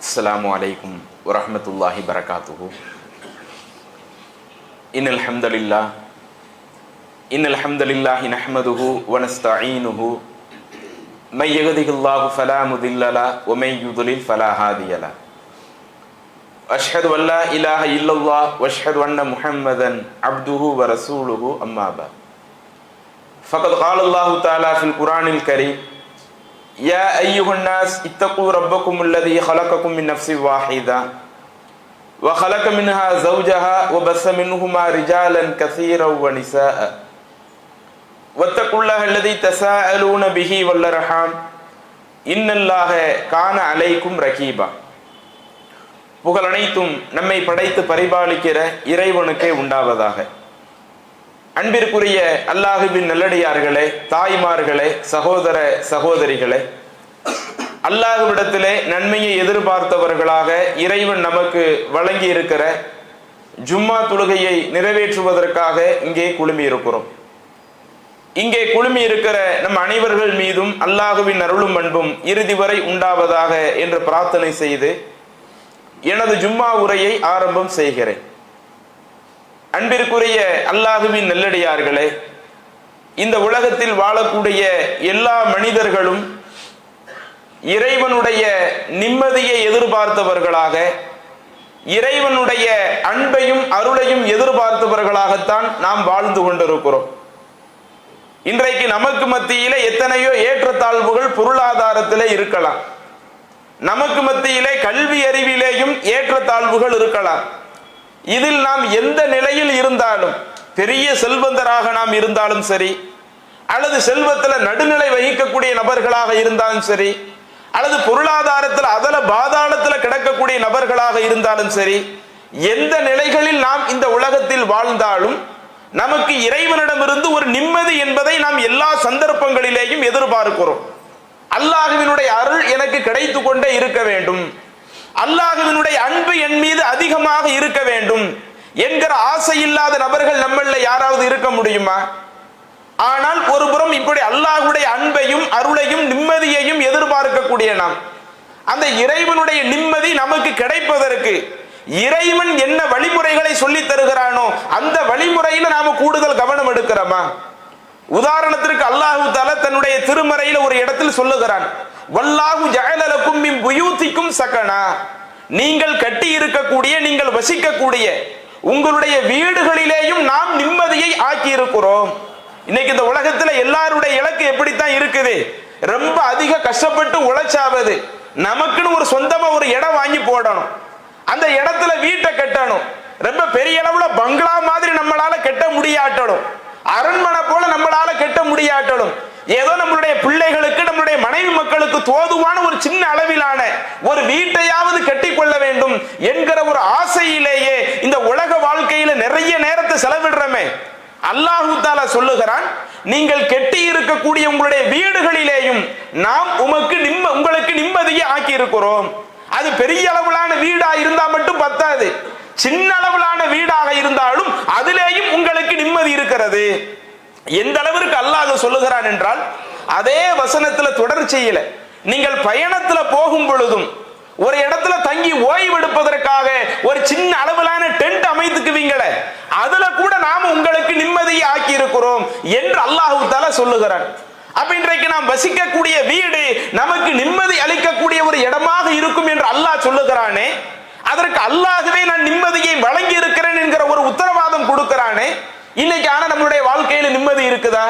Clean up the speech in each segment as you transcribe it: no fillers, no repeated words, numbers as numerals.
அஸ்ஸலாமு அலைக்கும் வரஹ்மத்துல்லாஹி பரகாத்துஹு. இன்னல் ஹம்தலில்லாஹி நஹ்மதுஹு வ நஸ்தஈனுஹு மை யஹ்திஹில்லாஹு ஃபலா முதில்ல லஹு வ மை யுத்லில் ஃபலா ஹாதிய லஹு. அஷ்ஹது அன் லா இலாஹ இல்லல்லாஹ் வ அஷ்ஹது அன்ன முஹம்மதன் அப்துஹு வ ரசூலுஹு அம்மா பஅத். ஃபகத் கால அல்லாஹு தஆலா ஃபில் குர்ஆனில் கரீம் யா அய்யுஹன் நாஸ் இத்தகு ரப்பக்கும் அல்லதீ خلقكم من نفس واحدة وخلق منها زوجها وبث منهما رجالا كثيرا ونساء واتقوا الله الذي تساءلون به والأرحام إن الله كان عليكم رقيبا. புகழ் அனைத்தும் நம்மை படைத்து பரிபாலிக்கிற இறைவனுக்கே உண்டாவதாக. அன்பிற்குரிய அல்லாஹுவின் நல்லடியார்களே, தாய்மார்களே, சகோதர சகோதரிகளே, அல்லாஹ்விடத்திலே நன்மையை எதிர்பார்த்தவர்களாக இறைவன் நமக்கு வழங்கி இருக்கிற ஜும்மா தொழுகையை நிறைவேற்றுவதற்காக இங்கே குழுமி இருக்கிறோம். இங்கே குழுமி இருக்கிற நம் அனைவர்கள் மீதும் அல்லாஹுவின் அருளும் அன்பும் இறுதி வரை உண்டாவதாக என்று பிரார்த்தனை செய்து எனது ஜும்மா உரையை ஆரம்பம் செய்கிறேன். அன்பிற்குரிய அல்லாஹுவின் நல்லடியார்களே, இந்த உலகத்தில் வாழக்கூடிய எல்லா மனிதர்களும் இறைவனுடைய நிம்மதியை எதிர்பார்த்தவர்களாக, இறைவனுடைய அன்பையும் அருளையும் எதிர்பார்த்தவர்களாகத்தான் நாம் வாழ்ந்து கொண்டிருக்கிறோம். இன்றைக்கு நமக்கு மத்தியில எத்தனையோ ஏற்றத்தாழ்வுகள் பொருளாதாரத்திலே இருக்கலாம், நமக்கு மத்தியிலே கல்வி அறிவிலேயும் ஏற்றத்தாழ்வுகள் இருக்கலாம். இதில் நாம் எந்த நிலையில் இருந்தாலும், பெரிய செல்வந்தராக நாம் இருந்தாலும் சரி, அல்லது செல்வத்தில் நடுநிலை வகிக்கக்கூடிய நபர்களாக இருந்தாலும் சரி, அல்லது பொருளாதாரத்தில் அதல பாதாளத்தில் கிடக்கக்கூடிய நபர்களாக இருந்தாலும் சரி, எந்த நிலைகளில் நாம் இந்த உலகத்தில் வாழ்ந்தாலும் நமக்கு இறைவனிடமிருந்து ஒரு நிம்மதி என்பதை நாம் எல்லா சந்தர்ப்பங்களிலேயும் எதிர்பார்க்கிறோம். அல்லாஹ்வினுடைய அருள் எனக்கு கிடைத்து கொண்டே இருக்க வேண்டும், அல்லாஹ்வினுடைய அன்பு என் மீது அதிகமாக இருக்க வேண்டும் என்கிற ஆசை இல்லாத நபர்கள் நம்மள யாராவது இருக்க முடியுமா? ஆனால் ஒரு புறம் இப்படி அல்லாஹ்வுடைய அன்பையும் அருளையும் நிம்மதியையும் எதிர்பார்க்கக்கூடிய நாம், அந்த இறைவனுடைய நிம்மதி நமக்கு கிடைப்பதற்கு இறைவன் என்ன வழிமுறைகளை சொல்லி தருகிறானோ அந்த வழிமுறையில நாம கூடுதல் கவனம் எடுக்கிறோமா? உதாரணத்திற்கு அல்லாஹு தஆலா தன்னுடைய திருமறையில ஒரு இடத்தில் சொல்லுகிறான், வல்லாஹு ஜஅல லக்கும் மின் புயூதிக்கும் சகனா, நீங்கள் கட்டி இருக்கக்கூடிய, நீங்கள் வசிக்கக்கூடிய உங்களுடைய வீடுகளிலேயும் நாம் நிம்மதியை ஆக்கி இருக்கிறோம். இன்னைக்கு இந்த உலகத்துல எல்லாருடைய இலக்கு எப்படித்தான் இருக்குது, ரொம்ப அதிக கஷ்டப்பட்டு உழைச்சாவது நமக்குன்னு ஒரு சொந்தமா ஒரு இடம் வாங்கி போடணும், அந்த இடத்துல வீட்டை கட்டணும், ரொம்ப பெரிய அளவுல பங்களா மாதிரி நம்மளால கட்ட முடியாட்டணும், அரண்மனை போல நம்மளால கட்ட முடியாட்டணும், ஏதோ நம்மளுடைய பிள்ளைகளுக்கு நம்மளுடைய மனைவி மக்களுக்கு தோதுவான ஒரு சின்ன அளவிலான ஒரு வீட்டையாவது கட்டி கொள்ள வேண்டும் என்கிற ஒரு ஆசையிலேயே இந்த உலக வாழ்க்கையில நிறைய நேரத்தை செலவிடுறோமே. அல்லாஹு தஆலா சொல்லுகிறான், நீங்கள் கெட்டி இருக்கக்கூடிய உங்களுடைய வீடுகளிலேயும் நாம் உங்களுக்கு நிம்மதியை ஆக்கி இருக்கிறோம். அது பெரிய அளவிலான வீடா இருந்தா மட்டும் பத்தாது, சின்ன அளவிலான வீடாக இருந்தாலும் அதிலேயும் உங்களுக்கு நிம்மதி இருக்கிறது. எந்த அளவிற்கு அல்லாஹ் சொல்லுகிறான் என்றால், அதே வசனத்துல தொடர்ச்சியில நீங்கள் பயணத்துல போகும் பொழுதும் ஒரு இடத்துல தங்கி ஓய்வெடுப்பதற்காக ஒரு சின்ன அளவிலான டென்ட் அமைத்துக்குவீங்களே, அதுல கூட நாம உங்களுக்கு நிம்மதியை ஆக்கி இருக்கிறோம் என்று அல்லாஹ் தஆலா சொல்லுகிறான். அப்ப இன்றைக்கு நாம் வசிக்கக்கூடிய வீடு நமக்கு நிம்மதி அளிக்கக்கூடிய ஒரு இடமாக இருக்கும் என்று அல்லாஹ் சொல்லுகிறானே, அதற்கு அல்லாஹ்வே நான் நிம்மதியை வழங்கி இருக்கிறேன் என்கிற ஒரு உத்தரவாதம் கொடுக்கிறானே. இன்னைக்கு ஆனா நம்மளுடைய வாழ்க்கையில நிம்மதி இருக்குதா?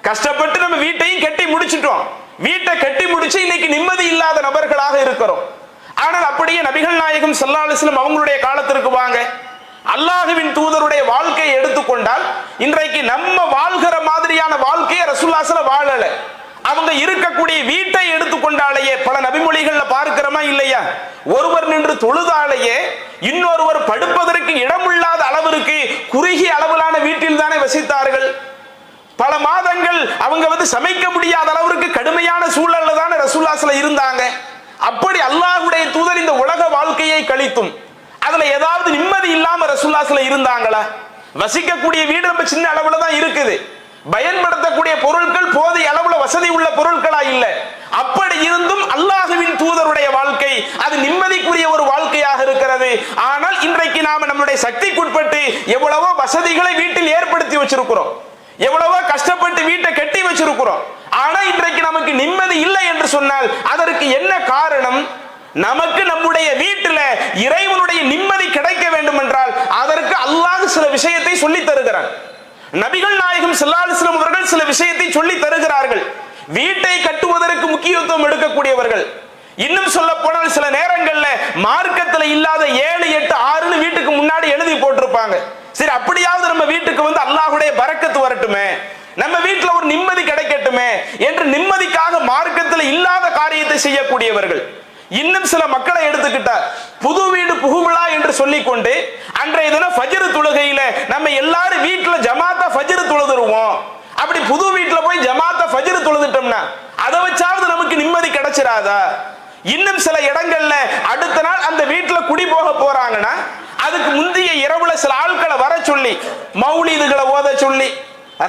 கஷ்டப்பட்டு நம்ம வீட்டையும் கட்டி முடிச்சிட்டோம், வீட்டை கட்டி முடிச்சு இன்னைக்கு நிம்மதி இல்லாத நபர்களாக இருக்கிறோம். ஆனால் அப்படியே நபிகள் நாயகம் ஸல்லல்லாஹு அலைஹி வஸல்லம் அவங்களுடைய காலத்திற்கு வாங்க, அல்லாஹ்வின் தூதருடைய வாழ்க்கையை எடுத்துக்கொண்டால் இன்றைக்கு நம்ம வாழ்கிற மாதிரியான வாழ்க்கையை ரசூலுல்லாஹி ஸல்லல்லாஹு அலைஹி வஸல்லம் வாழல. அவங்க இருக்கக்கூடிய வீட்டை எடுத்துக்கொண்டாலேயே பல நபிமொழிகள்ல பார்க்கிறோமா இல்லையா? ஒருவர் நின்று தொழுதாலேயே இன்னொருவர் படுப்பதற்கு இடமில்லாத அளவிற்கு குறுகிய அளவிலான வீட்டில் தானே வசித்தார்கள். பல மாதங்கள் அவங்க சமைக்க முடியாத அளவிற்கு கடுமையான சூழல்ல தானே ரசூலுல்லாஹி ஸல்லல்லாஹு அலைஹி வஸல்லம் இருந்தாங்க. அப்படி அல்லாஹ்வுடைய தூதர் இந்த உலக வாழ்க்கையை கழித்தும் அதுல ஏதாவது நிம்மதி இல்லாம ரசூலுல்லாஹி ஸல்லல்லாஹு அலைஹி வஸல்லம் இருந்தாங்களா? வசிக்கக்கூடிய வீடு ரொம்ப சின்ன அளவுல தான் இருக்குது, பயன்படுத்தக்கூடிய பொருட்கள் போதிய அளவுல வசதி உள்ள பொருட்களா இல்ல. அப்படி இருந்தும் அல்லாஹ்வின் தூதருடைய வாழ்க்கை அது நிம்மதிக்குரிய ஒரு வாழ்க்கையாக இருக்கிறது. ஆனால் இன்றைக்கு நாம நம்முடைய சக்திக்குட்பட்டு எவ்வளவோ வசதிகளை வீட்டில் ஏற்படுத்தி வச்சிருக்கிறோம், எவ்வளவோ கஷ்டப்பட்டு வீட்டை கட்டி வச்சிருக்கிறோம். ஆனா இன்றைக்கு நமக்கு நிம்மதி இல்லை என்று சொன்னால் அதற்கு என்ன காரணம்? நமக்கு நம்முடைய வீட்டில இறைவனுடைய நிம்மதி கிடைக்க வேண்டும் என்றால் அதற்கு அல்லாஹ் சில விஷயத்தை சொல்லி தருகிறான். நபிகள் நாயகம் ஸல்லல்லாஹு அலைஹி வஸல்லம் அவர்கள் சில விஷயத்தை சொல்லி தருகிறார்கள். வீட்டை கட்டுவதற்கு முக்கியத்துவம் எடுக்கக்கூடியவர்கள். இன்னும் சொல்ல போனால் சில நேரங்கள்ல மார்க்கத்துல இல்லாத 7, 8, 6 வீட்டுக்கு முன்னாடி எழுதி போட்டிருப்பாங்க. சரி, அப்படியாவது நம்ம வீட்டுக்கு அல்லாஹ்வுடைய பரக்கத்து வரட்டுமே, நம்ம வீட்டுல ஒரு நிம்மதி கிடைக்கட்டுமே என்று நிம்மதிக்காக மார்க்கத்தில் இல்லாத காரியத்தை செய்யக்கூடியவர்கள். இன்னும் சில மக்களை எடுத்துக்கிட்டார், புது வீடு புகுவிழா என்று சொல்லிக்கொண்டு அன்றைய தினம் ஃபஜ்ர் தொழுகையில நம்ம எல்லாரும் வீட்டுல ஜமாத்தா ஃபஜ்ர் தொழுதுருவோம். அப்படி புது வீட்டுல போய் ஜமாத்தா ஃபஜ்ர் தொழுதுட்டோம்னா அதை வச்சாவது நமக்கு நிம்மதி கிடைச்சிராதா? இன்னும் சில இடங்கள்ல அடுத்த நாள் அந்த வீட்டுல குடி போக போறாங்கன்னா அதுக்கு முந்தைய இரவுல சில ஆட்களை வர சொல்லி மௌலிதுகளை ஓத சொல்லி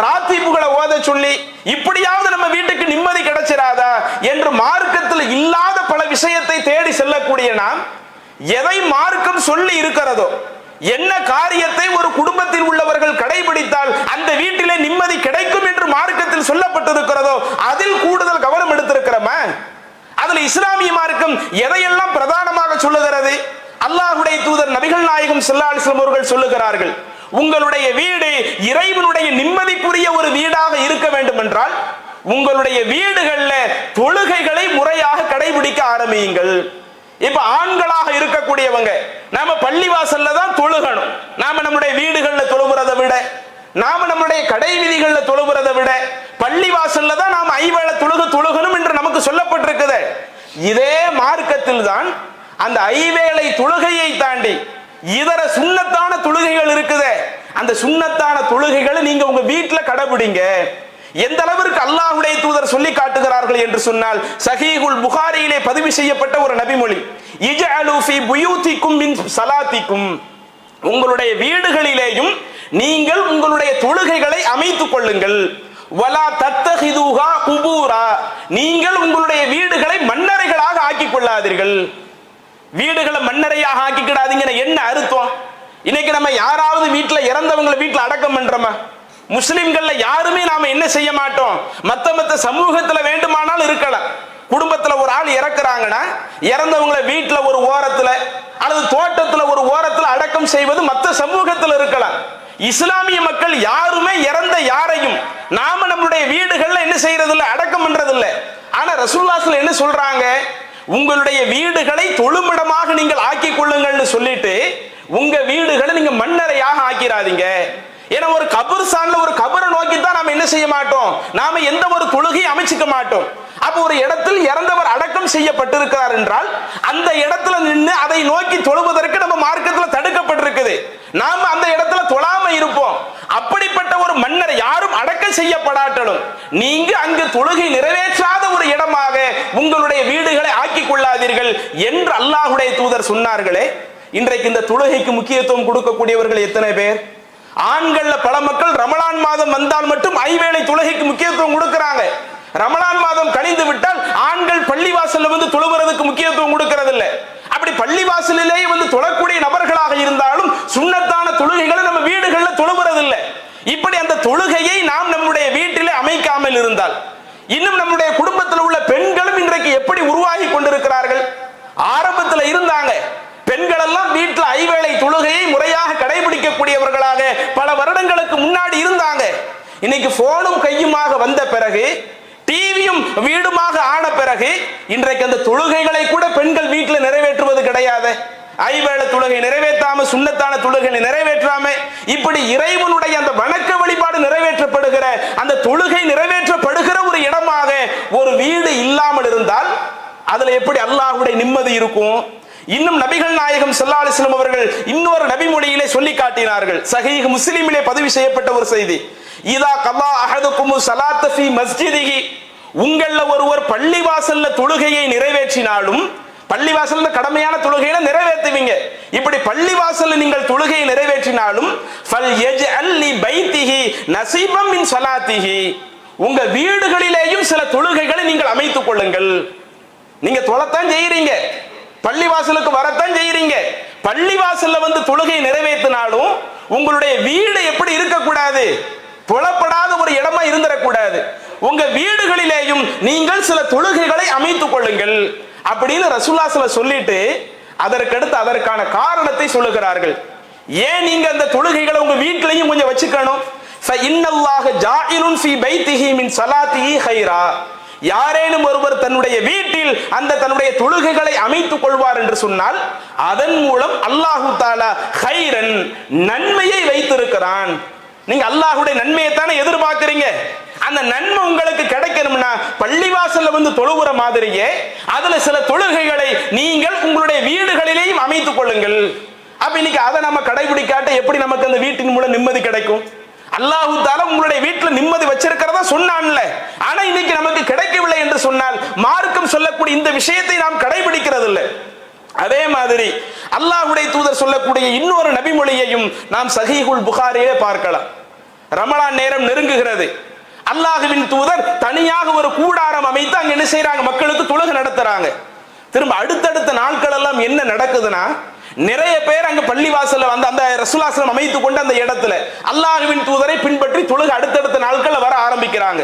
ராத்திபுகளை ஓத சொல்லி இப்படியாவது நம்ம வீட்டுக்கு நிம்மதி கிடைச்சிராதா என்று மார்க்கத்தில் இல்லாத பல விஷயத்தை தேடி செல்லக்கூடிய நாம் எதை மார்க்கம் சொல்லி இருக்கிறதோ, என்ன காரியத்தை ஒரு குடும்பத்தில் உள்ளவர்கள் கடைபிடித்தால் அந்த வீட்டிலே நிம்மதி கிடைக்கும் என்று மார்க்கத்தில் சொல்லப்பட்டிருக்கிறதோ அதில் கூடுதல் கவனம் எடுத்திருக்கிறோமா? அதுல இஸ்லாமிய மார்க்கம் எதையெல்லாம் பிரதானமாக சொல்லுகிறது? அல்லாஹ்வுடைய தூதர் நபிகள் நாயகம் ஸல்லல்லாஹு அலைஹி வஸல்லம் அவர்கள் சொல்லுகிறார்கள், உங்களுடைய வீடு இறைவனுடைய நிம்மதிக்குரிய ஒரு வீடாக இருக்க வேண்டும் என்றால் உங்களுடைய வீடுகள்ல தொழுகைகளை முறையாக கடைபிடிக்க ஆரம்பியுங்கள். இப்ப ஆண்களாக இருக்கக்கூடியவங்க நாம பள்ளிவாசல்ல தான் தொழுகணும். நாம நம்முடைய வீடுகள்ல தொழுகிறதை விட, நாம நம்முடைய கடை விதிகள்ல தொழுகிறதை விட பள்ளிவாசல்ல தான் நாம ஐவேளை தொழுகணும் என்று நமக்கு சொல்லப்பட்டிருக்குது. இதே மார்க்கத்தில் தான் அந்த ஐவேளை தொழுகையை தாண்டி இதர சுன்னத்தான தொழுகைகள் இருக்குது. அந்த சுன்னத்தான தொழுகைகளை நீங்க உங்க வீட்டுல கடைபிடிங்க. எந்த அளவிற்கு அல்லாஹ்வுடைய தூதர் சொல்லி காட்டுகிறார்கள் என்று சொன்னால், சஹீஹுல் புகாரியிலே பதிவு செய்யப்பட்ட ஒரு நபிமொழி, இஜஅலு ஃபீ புயூதிக்கும் மின் ஸலாத்திக்கும், உங்களுடைய வீடுகளிலேயும் நீங்கள் உங்களுடைய தொழுகைகளை அமைத்துக் கொள்ளுங்கள். வலா தத்தஹிதுஹா குபூரா, நீங்கள் உங்களுடைய வீடுகளை மண்ணறைகளாக ஆக்கிக் கொள்ளாதீர்கள். வீடுகளை மண்ணறையாக ஆக்கிக்கிடாதீங்க. என்ன அர்த்தம்? இன்னைக்கு நம்ம யாராவது வீட்டுல இறந்தவங்களை வீட்டுல அடக்கம் பண்றோமா? முஸ்லிம்கள்ல யாருமே நாம என்ன செய்ய மாட்டோம். மத்த சமூகத்துல வேண்டுமானால் இருக்கலாம். குடும்பத்துல ஒரு ஆள் இறக்குறாங்கன்னா இறந்தவங்களை வீட்டுல ஒரு ஓரத்துல அல்லது தோட்டத்துல ஒரு ஓரத்துல அடக்கம் செய்வது மற்ற சமூகத்துல இருக்கலாம். இஸ்லாமிய மக்கள் யாருமே இறந்த யாரையும் நாம நம்முடைய வீடுகள்ல என்ன செய்யறது இல்ல, அடக்கம் பண்றது இல்ல. ஆனா ரசூலுல்லாஹ் என்ன சொல்றாங்க, உங்களுடைய வீடுகளை தொழுமிடமாக நீங்கள் ஆக்கிக் கொள்ளுங்கள்னு சொல்லிட்டு உங்க வீடுகளை நீங்க மண்ணறையாக ஆக்கிறாதீங்க. ஏன்னா ஒரு கபர்ஸ்தான்ல ஒரு கபரை நோக்கி தான் நாம என்ன செய்ய மாட்டோம், நாம எந்த ஒரு தொழுகையை அமைச்சிக்க மாட்டோம். அப்ப ஒரு இடத்தில் இறந்தவர் அடக்கம் செய்யப்பட்டிருக்கிறார் என்றால் அந்த இடத்துல நின்று அதை நோக்கி தொழுவதற்கு நம்ம மார்க்கத்துல தடுக்கப்பட்டிருக்குது. நாம அந்த இடத்துல தொழாம இருப்போம். அப்படிப்பட்ட ஒரு மன்னர் யாரும் அடக்கம் செய்யப்படாட்டலும் நீங்க அங்கு தொழுகை நிறைவேற்றாத ஒரு இடமாக உங்களுடைய வீடுகளை ஆக்கிக் கொள்ளாதீர்கள் என்று அல்லாஹ்வுடைய தூதர் சொன்னார்களே. இன்றைக்கு இந்த தொழுகைக்கு முக்கியத்துவம் கொடுக்கக்கூடியவர்கள் எத்தனை பேர்? ஆண்கள்ல பல மக்கள் ரமலான் மாதம் வந்தால் மட்டும் ஐவேளை தொழுகைக்கு முக்கியத்துவம் கொடுக்கிறாங்க. ரமலான் மாதம் கழிந்து விட்டால் ஆண்கள் பள்ளிவாசல்ல வந்து தொழுகிறதுக்கு முக்கியத்துவம் கொடுக்கிறது இல்லை. அப்படி பள்ளிவாசலிலேயே வந்து தொழக்கூடிய நபர்களாக இருந்தாலும் சுன்னத்தான தொழுகைகளை நம்ம வீடுகள்ல தொழுகிறது இல்லை. இப்படி அந்த தொழுகையை நாம் நம்முடைய வீட்டிலே அமைக்காமல் இருந்தால், இன்னும் நம்முடைய குடும்பத்தில் உள்ள பெண்களும் இன்றைக்கு எப்படி உருவாகி கொண்டிருக்கிறார்கள். ஆரம்பத்தில் இருந்தாங்க பெண்கள் எல்லாம் வீட்டில் ஐவேளை தொழுகையை முறையாக கடைபிடிக்கக்கூடியவர்களாக பல வருடங்களுக்கு முன்னாடி இருந்தாங்க. இன்னைக்கு போனும் கையுமாக வந்த பிறகு, டிவியும் வீடுமாக ஆன பிறகு இன்றைக்கு அந்த தொழுகைகளை கூட பெண்கள் வீட்டில் நிறைவேற்றுவது கிடையாது. ஐவேளை தொழுகை நிறைவேற்றாம, சுன்னத்தான தொழுகைகளை நிறைவேற்றாம, இப்படி இறைவனுடைய அந்த வணக்க வழிபாடு நிறைவேற்றப்படுகிற அந்த தொழுகை நிறைவேற்றப்படுகிற ஒரு இடமாக ஒரு வீடு இல்லாமல் இருந்தால் அதுல எப்படி அல்லாஹ்வுடைய நிம்மதி இருக்கும்? இன்னும் நபிகள் நாயகம் ஸல்லல்லாஹு அலைஹி வஸல்லம் அவர்கள் இன்னொரு நபிமொழியிலே சொல்லி காட்டினார்கள். சஹீஹ் முஸ்லிமிலே பதிவு செய்யப்பட்ட ஒரு செய்தி, இதா கல்லா அஹதுக்கும் ஸலாத்த ஃபீ மஸ்ஜிதிஹி, உங்கள ஒருவர் பள்ளிவாசல்ல தொழுகையை நிறைவேற்றினாலும், பள்ளிவாசல்ல கடமையான தொழுகையை நிறைவேற்றுவீங்க, இப்படி பள்ளிவாசல்ல நீங்கள் தொழுகையை நிறைவேற்றினாலும் ஃபல் யஜ்அல் லி பைத்திஹி நஸீபம் மின் ஸலாத்திஹி, உங்க வீடுகளிலேயும் சில தொழுகைகளை நீங்கள் அமைத்துக் கொள்ளுங்கள். நீங்க தொழத்தான் செய்யறீங்க, பள்ளிவாசலுக்கு வரத்தான் செய்யறீங்க, பள்ளிவாசல்ல வந்து தொழுகை நிறைவேற்றினாலும் உங்களுடைய வீடு எப்படி இருக்கக்கூடாது, தொழப்படாத ஒரு இடமா இருந்துடக்கூடாது. உங்க வீடுகளிலேயும் நீங்கள் சில தொழுகைகளை அமைத்துக் கொள்ளுங்கள் அப்படின்னு ரசூலுல்லாஹ் சொல்லிட்டு அதற்கடுத்து அதற்கான காரணத்தை சொல்லுகிறார்கள். ஏன் நீங்க அந்த தொழுகைகளை உங்க வீட்டிலையும் கொஞ்சம் வச்சுக்கணும்? ஃபஇன்னல்லாஹ ஜாஇலுன் ஃபீ பைத்திஹி மின் ஸலாத்திஹி கைரா, யாரேனும் ஒருவர் தன்னுடைய வீட்டில் அந்த தன்னுடைய தொழுகைகளை அமைத்துக் கொள்வார் என்று சொன்னால் அதன் மூலம் அல்லாஹு தஆலா கைரன், நன்மையை வைத்திருக்கிறான். நீங்க அல்லாஹ்வுடைய நன்மையை தானே எதிர்பார்க்கிறீங்க. அந்த நன்மை உங்களுக்கு கிடைக்கணும்னா பள்ளிவாசல்ல வந்து தொழுகிற மாதிரியே அதுல சில தொழுகைகளை நீங்கள் உங்களுடைய வீடுகளிலேயும் அமைத்துக் கொள்ளுங்கள். அப்ப இன்னைக்கு அதை நம்ம கடைபிடிக்காட்ட எப்படி நமக்கு அந்த வீட்டின் மூலம் நிம்மதி கிடைக்கும்? அல்லாஹ் தஆலா உங்களுடைய வீட்டுல நிம்மதி வச்சிருக்கிறதா சொன்னான்ல, ஆனா இன்னைக்கு நமக்கு கிடைக்கவில்லை என்று சொன்னால் மார்க்கம் சொல்லக்கூடிய இந்த விஷயத்தை நாம் கடைபிடிக்கிறது இல்லை. அதே மாதிரி அல்லாஹ்வுடைய தூதர் சொல்லக்கூடிய இன்னொரு நபிமொழியையும் நாம் சஹீஹுல் புகாரியிலே பார்க்கலாம். ரமலான் நேரம் நெருங்குகிறது. அல்லாஹ்வின் தூதர் தனியாக ஒரு கூடாரம் அமைத்து அங்க என்ன செய்யறாங்க, மக்களுக்கு தொழுகை நடத்துறாங்க. திரும்ப அடுத்தடுத்த நாட்கள் எல்லாம் என்ன நடக்குதுன்னா, நிறைய பேர் அங்க பள்ளிவாசல்ல வந்து அந்த ரசூலுல்லாஹ் அமைத்துக் கொண்டு அந்த இடத்துல அல்லாஹ்வின் தூதரை பின்பற்றி தொழுகை அடுத்தடுத்த நாட்கள் வர ஆரம்பிக்கிறாங்க.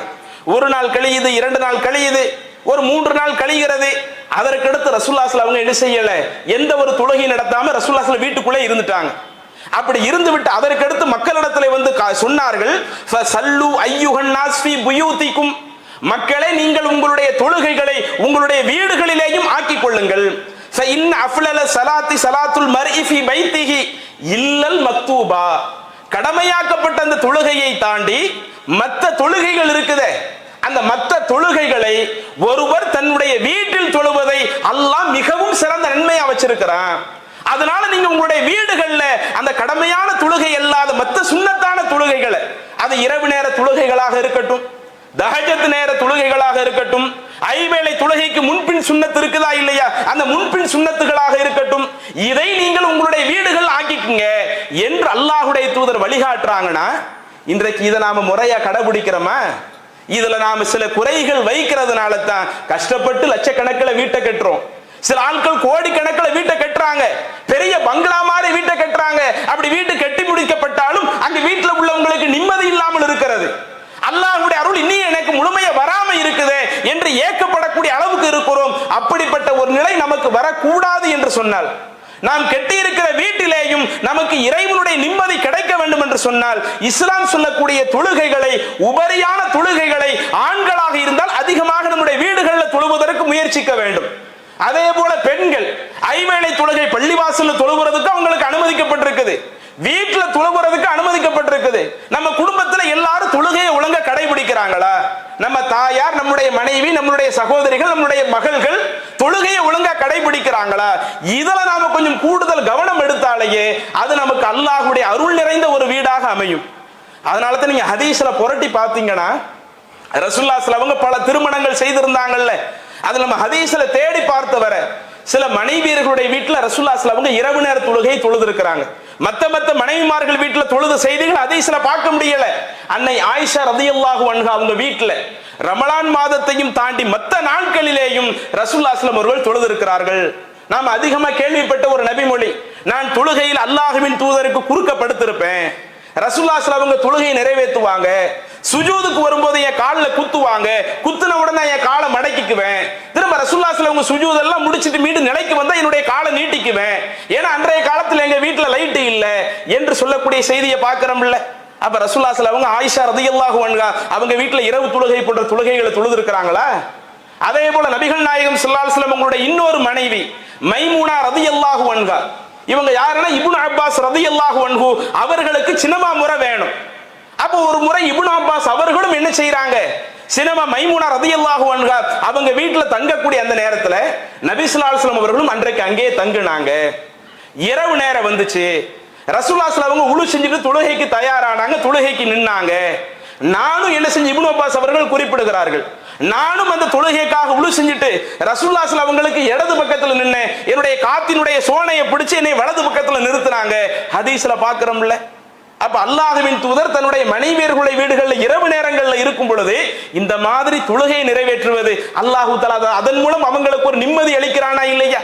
ஒரு நாள் கழியுது, 2 நாள் கழியுது, ஒரு 3 நாள் கழிகிறது. அதற்கடுத்து ரசூலுல்லாஹ் அவங்க என்ன செய்யல, எந்த ஒரு தொழுகை நடத்தாம ரசூலுல்லாஹ் வீட்டுக்குள்ளே இருந்துட்டாங்க. அப்படி இருந்து விட்டு அதற்கடுத்து மக்களிடத்தில் வந்து சொன்னார்கள், ஃபஸல்லு அய்யுஹன் நாஸ் ஃபீ புயூதிக்கும், மக்களே நீங்கள் உங்களுடைய தொழுகைகளை உங்களுடைய வீடுகளிலேயும் ஆக்கிக் கொள்ளுங்கள். ஃபஇன் அஃலல ஸலாத்தி ஸலாத்துல் மர்இ ஃபீ பைத்திஹி இல்லல் மக்தூபா, கடமையாக்கப்பட்ட அந்த தொழுகையை தாண்டி மற்ற தொழுகைகள் இருக்குதே, அந்த மற்ற தொழுகைகளை ஒருவர் தன்னுடைய வீட்டில் தொழுவதை அல்லாஹ் மிகவும் சிறந்த நன்மையா வச்சிருக்கிறான். அதனால நீங்க உங்களுடைய வீடுகள்ல அந்த கடமையான தொழுகை அல்லாத மற்ற சுன்னத்தான தொழுகைகளை, அது இரவு நேர தொழுகைகளாக இருக்கட்டும், தஹஜத் நேர தொழுகைகளாக இருக்கட்டும், ஐவேளை தொழுகைக்கு முன்பின் சுன்னத்து இருக்குதா இல்லையா, அந்த முன்பின் சுன்னத்துகளாக இருக்கட்டும், இதை நீங்கள் உங்களுடைய வீடுகள் ஆக்கிக்குங்க என்று அல்லாஹ்வுடைய தூதர் வழிகாட்டுறாங்கன்னா, இன்றைக்கு இதை நாம முறையா கடைபிடிக்கிறோமா? இதுல நாம சில குறைகள் வைக்கிறதுனால தான் கஷ்டப்பட்டு லட்சக்கணக்கில் வீட்டை கட்டுறோம். சில ஆட்கள் கோடிக்கணக்கில் வீட்டை கட்டுறாங்க, பெரிய பங்களா மாதிரி வீட்டை கட்டுறாங்க. அப்படி வீட்டு கட்டி முடிக்கப்பட்டாலும் அங்க வீட்டுல உள்ளவங்களுக்கு நிம்மதி இல்லாமல் இருக்கிறது. அல்லாஹ்வுடைய அருள் இன்னும் எனக்கு முழுமையா வராம இருக்குது என்று ஏக்கப்படக்கூடிய அளவுக்கு இருக்கிறோம். அப்படிப்பட்ட ஒரு நிலை நமக்கு வரக்கூடாது என்று சொன்னால், நாம் கட்டி இருக்கிற வீட்டிலேயும் நமக்கு இறைவனுடைய நிம்மதி கிடைக்க வேண்டும் என்று சொன்னால், இஸ்லாம் சொல்லக்கூடிய தொழுகைகளை, உபரியான தொழுகைகளை ஆண்களாக இருந்தால் அதிகமாக நம்முடைய வீடுகளில் தொழுவதற்கு முயற்சிக்க வேண்டும். அதே போல பெண்கள் ஐவேளை தொழுகை பள்ளிவாசல்ல தொழுகிறதுக்கு அவங்களுக்கு அனுமதிக்கப்பட்டிருக்குது, வீட்டுல தொழுகிறதுக்கு அனுமதிக்கப்பட்டிருக்குது. நம்ம குடும்பத்துல எல்லாரும் தொழுகையை ஒழுங்கா கடைபிடிக்கிறாங்களா? நம்ம தாயார், நம்முடைய மனைவி, நம்முடைய சகோதரிகள், நம்முடைய மகள்கள் தொழுகையை ஒழுங்கா கடைபிடிக்கிறாங்களா? இதுல நாம கொஞ்சம் கூடுதல் கவனம் எடுத்தாலேயே அது நமக்கு அல்லாஹ்வுடைய அருள் நிறைந்த ஒரு வீடாக அமையும். அதனால தான் நீங்க ஹதீஸ்ல புரட்டி பார்த்தீங்கன்னா, ரசூலுல்லாஹி ஸல்லல்லாஹு அலைஹி வஸல்லம் பல திருமணங்கள் செய்திருந்தாங்கல்ல, அது நம்ம ஹதீஸ்ல தேடி பார்த்து வர சில மனைவியர்களுடைய வீட்டுல ரசூலுல்லாஹி ஸல்லல்லாஹு அலைஹி வஸல்லம் இரவு நேர தொழுகை தொழுது இருக்கிறாங்க. மத்த மனைவிமார்கள் வீட்டுல தொழுது செய்திகள் ஹதீஸ்ல பார்க்க முடியல. அன்னை ஆயிஷா ரலியல்லாஹு அன்ஹா அவங்க வீட்டுல ரமலான் மாதத்தையும் தாண்டி மற்ற நாட்களிலேயும் ரசூலுல்லாஹி ஸல்லல்லாஹு அலைஹி வஸல்லம் அவர்கள் தொழுது இருக்கிறார்கள். நாம் அதிகமா கேள்விப்பட்ட ஒரு நபிமொழி, நான் தொழுகையில் அல்லாஹ்வின் தூதருக்கு குறுக்கப்படுத்திருப்பேன். ரசூலுல்லாஹி ஸல்லல்லாஹு அலைஹி வஸல்லம் அவங்க தொழுகையை நிறைவேற்றுவாங்க, சுஜூதுக்கு வரும்போது என் காலில் குத்துவாங்க, குத்துன உடனே என் காலை மடக்கிக்குவேன், திரும்ப ரசூலுல்லாஹி ஸல்லல்லாஹு அலைஹி வஸல்லம் சுஜூதெல்லாம் முடிச்சிட்டு மீண்டும் நிலைக்கு வந்தா என்னுடைய காலை நீட்டிக்குவேன், ஏன்னா அன்றைய காலத்தில் எங்க வீட்டுல லைட் இல்ல என்று சொல்லக்கூடிய செய்தியை பார்க்கிறோம்ல. அப்ப ரசூலுல்லாஹி ஸல்லல்லாஹு அலைஹி வஸல்லம் ஆயிஷா ரலியல்லாஹு அன்ஹா அவங்க வீட்டுல இரவு தொழுகை போன்ற தொழுகைகளை தொழுது இருக்கிறாங்களா? அதே போல நபிகள் நாயகம் ஸல்லல்லாஹு அலைஹி வஸல்லம் அவங்களுடைய இன்னொரு மனைவி மைமூனா ரலியல்லாஹு அன்ஹா, இவங்க யாருன்னா இப்னு அப்பாஸ் ரலியல்லாஹு அன்ஹு அவர்களுக்கு சினிமா முறை வேணும். அப்போ ஒரு முறை இப்னு அப்பாஸ் அவர்களும் என்ன செய்யறாங்க, சினிமா மைமூனா ரலியல்லாஹு அன்ஹா அவங்க வீட்டுல தங்கக்கூடிய அந்த நேரத்துல நபி ஸல்லல்லாஹு அலைஹி வஸல்லம் அவர்களும் அன்றைக்கு அங்கேயே தங்குனாங்க. இரவு நேரம் வந்துச்சு, ரசூலுல்லாஹி ஸல்லல்லாஹு அலைஹி வஸல்லம் அவங்க உளு செஞ்சுட்டு தொழுகைக்கு தயாரானாங்க, தொழுகைக்கு நின்னாங்க. நானும் என்ன செஞ்சு இப்னு அப்பாஸ் அவர்கள் குறிப்பிடுகிறார்கள், நானும் அந்த தொழுகைக்காக உளு செஞ்சுட்டு ரசூலுல்லாஹி ஸல்லல்லாஹு அலைஹி வஸல்லம் அவங்களுக்கு இடது பக்கத்துல நின்னு என்னுடைய காத்தினுடைய சோனையை பிடிச்சு என்னை வலது பக்கத்துல நிறுத்தினாங்க. ஹதீஸ்ல பாக்குறோம்ல. அப்ப அல்லாஹ்வின் தூதர் தன்னுடைய மனைவியர்களுடைய வீடுகளில் இரவு நேரங்களில் இருக்கும் பொழுது இந்த மாதிரி தொழுகையை நிறைவேற்றுவது அல்லாஹு தஆலா அதன் மூலம் அவங்களுக்கு ஒரு நிம்மதி அளிக்கிறானா இல்லையா?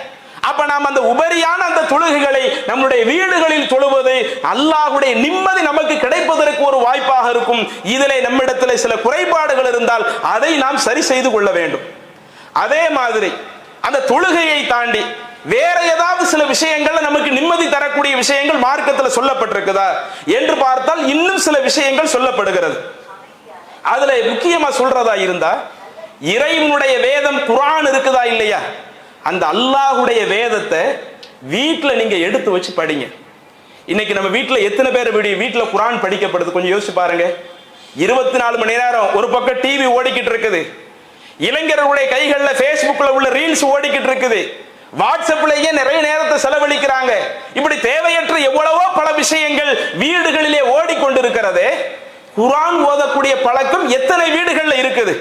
அப்ப நாம் அந்த உபரியான அந்த தொழுகைகளை நம்முடைய வீடுகளில் தொழுவது அல்லாஹ்வுடைய நிம்மதி நமக்கு கிடைப்பதற்கு ஒரு வாய்ப்பாக இருக்கும். இதிலே நம்மிடத்தில் சில குறைபாடுகள் இருந்தால் அதை நாம் சரி செய்து கொள்ள வேண்டும். அதே மாதிரி அந்த தொழுகையை தாண்டி வேற ஏதாவது சில விஷயங்கள்ல நமக்கு நிம்மதி தரக்கூடிய விஷயங்கள் மார்க்கத்தில் சொல்லப்பட்டிருக்குதா என்று பார்த்தால் இன்னும் சில விஷயங்கள் சொல்லப்படுகிறது. அதுல முக்கியமா சொல்றதா இருந்தா, இறைவனுடைய வேதம் குர்ஆன் இருக்குதா இல்லையா, அந்த அல்லாஹ்வுடைய வேதத்தை வீட்டுல நீங்க எடுத்து வச்சு படிங்க. இன்னைக்கு நம்ம வீட்டுல எத்தனை பேர் வீட்டுல குர்ஆன் படிக்கப்படுது கொஞ்சம் யோசிச்சு பாருங்க. 24 மணி நேரம் ஒரு பக்கம் டிவி ஓடிக்கிட்டு இருக்குது, இளைஞர்களுடைய கைகள்ல பேஸ்புக்ல உள்ள ரீல்ஸ் ஓடிக்கிட்டு இருக்குது, வாட்ஸ்அப்லயே நிறைய நேரத்தை செலவழிக்கிறாங்க. இப்படி தேவையற்ற எவ்வளவோ பல விஷயங்கள் வீடுகளிலே ஓடிக்கொண்டிருக்கிறது. குர்ஆன் ஓதக்கூடிய பழக்கம் எத்தனை வீடுகள்ல இருக்குது?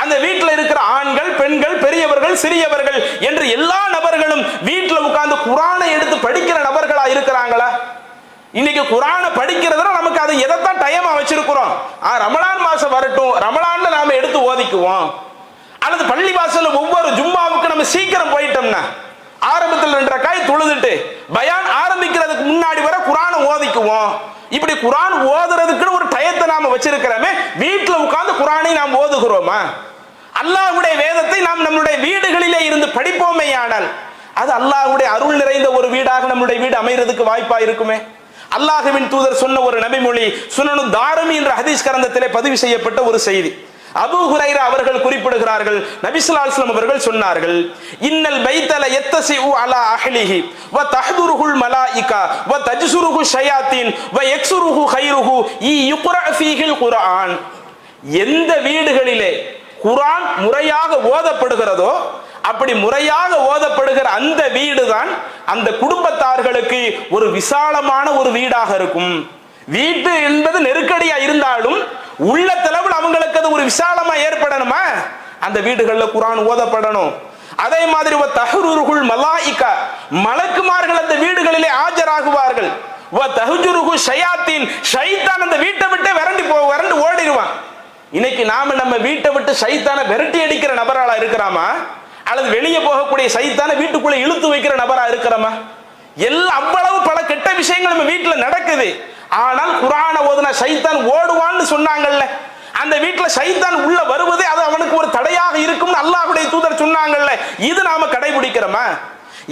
அந்த வீட்டில் இருக்கிற ஆண்கள், பெண்கள், பெரியவர்கள், சிறியவர்கள் என்று எல்லா நபர்களும் வீட்டில் உட்கார்ந்து குர்ஆனை எடுத்து படிக்கிற நபர்களா இருக்கிறாங்களா? இன்னைக்கு குர்ஆனை படிக்கிறதுல நமக்கு அது எதைத்தான் டைமா வச்சிருக்கிறோம், ரமலான் மாசம் வரட்டும், ரமலான்ல நாம எடுத்து ஓதிக்குவோம், அல்லது பள்ளி வாசல்ல ஒவ்வொரு ஜும்மாவுக்கு நம்ம சீக்கிரம் போயிட்டோம்னா ஆரம்பத்தில் 2 ரக்காய் தொழுதுட்டு பயான் ஆரம்பிக்கிறதுக்கு முன்னாடி வர குர்ஆனை ஓதிக்குவோம். இப்படி குர்ஆன் ஓதுறதுக்குன்னு ஒரு டயத்தை நாம வச்சிருக்கிறோமே, வீட்டுல உட்கார்ந்து குர்ஆனை நாம் ஓதுகிறோமா? அல்லாஹ்வுடைய வேதத்தை நாம் நம்முடைய வீடுகளிலே இருந்து படிப்போமேயானால் அது அல்லாஹ்வுடைய அருள் நிறைந்த ஒரு வீடாக நம்முடைய வீடு அமைகிறதுக்கு வாய்ப்பா இருக்குமே. அல்லாஹ்வின் தூதர் சொன்ன ஒரு நபிமொழி சுனனு தாரமி என்ற ஹதீஸ் கிரந்தத்திலே பதிவு செய்யப்பட்ட ஒரு செய்தி. அபூ ஹுரைரா அவர்கள் குறிப்பிடுகிறார்கள், நபி ஸல்லல்லாஹு அலைஹி வஸல்லம் அவர்கள் சொன்னார்கள், இன்னல் பைத்தல யத்தஸிஉ அலா அஹ்லிஹி வ தஹ்துருஹுல் மலாயிகா வ தஜ்சுருஹு ஷயாத்தீன் வ யக்ஸுருஹு கைருஹு யுக்ரா ஃபீஹில் குர்ஆன். எந்த வீடுகளிலே குர்ஆன் முறையாக ஓதப்படுகிறதோ அப்படி முறையாக ஓதப்படுகிற அந்த வீடு தான் அந்த குடும்பத்தார்களுக்கு ஒரு விசாலமான ஒரு வீடாக இருக்கும். வீட்டு என்பது நெருக்கடியா இருந்தாலும் உள்ள தளவில் அவங்களுக்கு அது ஒரு விசாலமா ஏற்படணுமா, அந்த வீடுகள்ல குர்ஆன் ஓதப்படணும். அதே மாதிரி தஹ்ருருஹுல் மலாயிகா, மலக்குமார்கள் அந்த வீடுகளிலே ஆஜராகுவார்கள். வ தஹ்ஜுருஹு ஷயாத்தீன், ஷைத்தான் அந்த வீட்டை விட்டு விரண்டு ஓடிடுவான். இன்னைக்கு நாம நம்ம வீட்டை விட்டு சைத்தானை விரட்டி அடிக்கிற நபராளா இருக்கிறாமா, அல்லது வெளியே போகக்கூடிய சைத்தானை வீட்டுக்குள்ள இழுத்து வைக்கிற நபரா இருக்கிறோமா? எல்லாம் அவ்வளவு பல கெட்ட விஷயங்கள் நம்ம வீட்டுல நடக்குது. ஆனால் குர்ஆனை ஓதுனா சைத்தான் ஓடுவான்னு சொன்னாங்கல்ல, அந்த வீட்டுல சைத்தான் உள்ள வருவதே அது அவனுக்கு ஒரு தடையாக இருக்கும்னு அல்லாஹ்வுடைய தூதர் சொன்னாங்கல்ல, இது நாம கடைபிடிக்கிறோமா?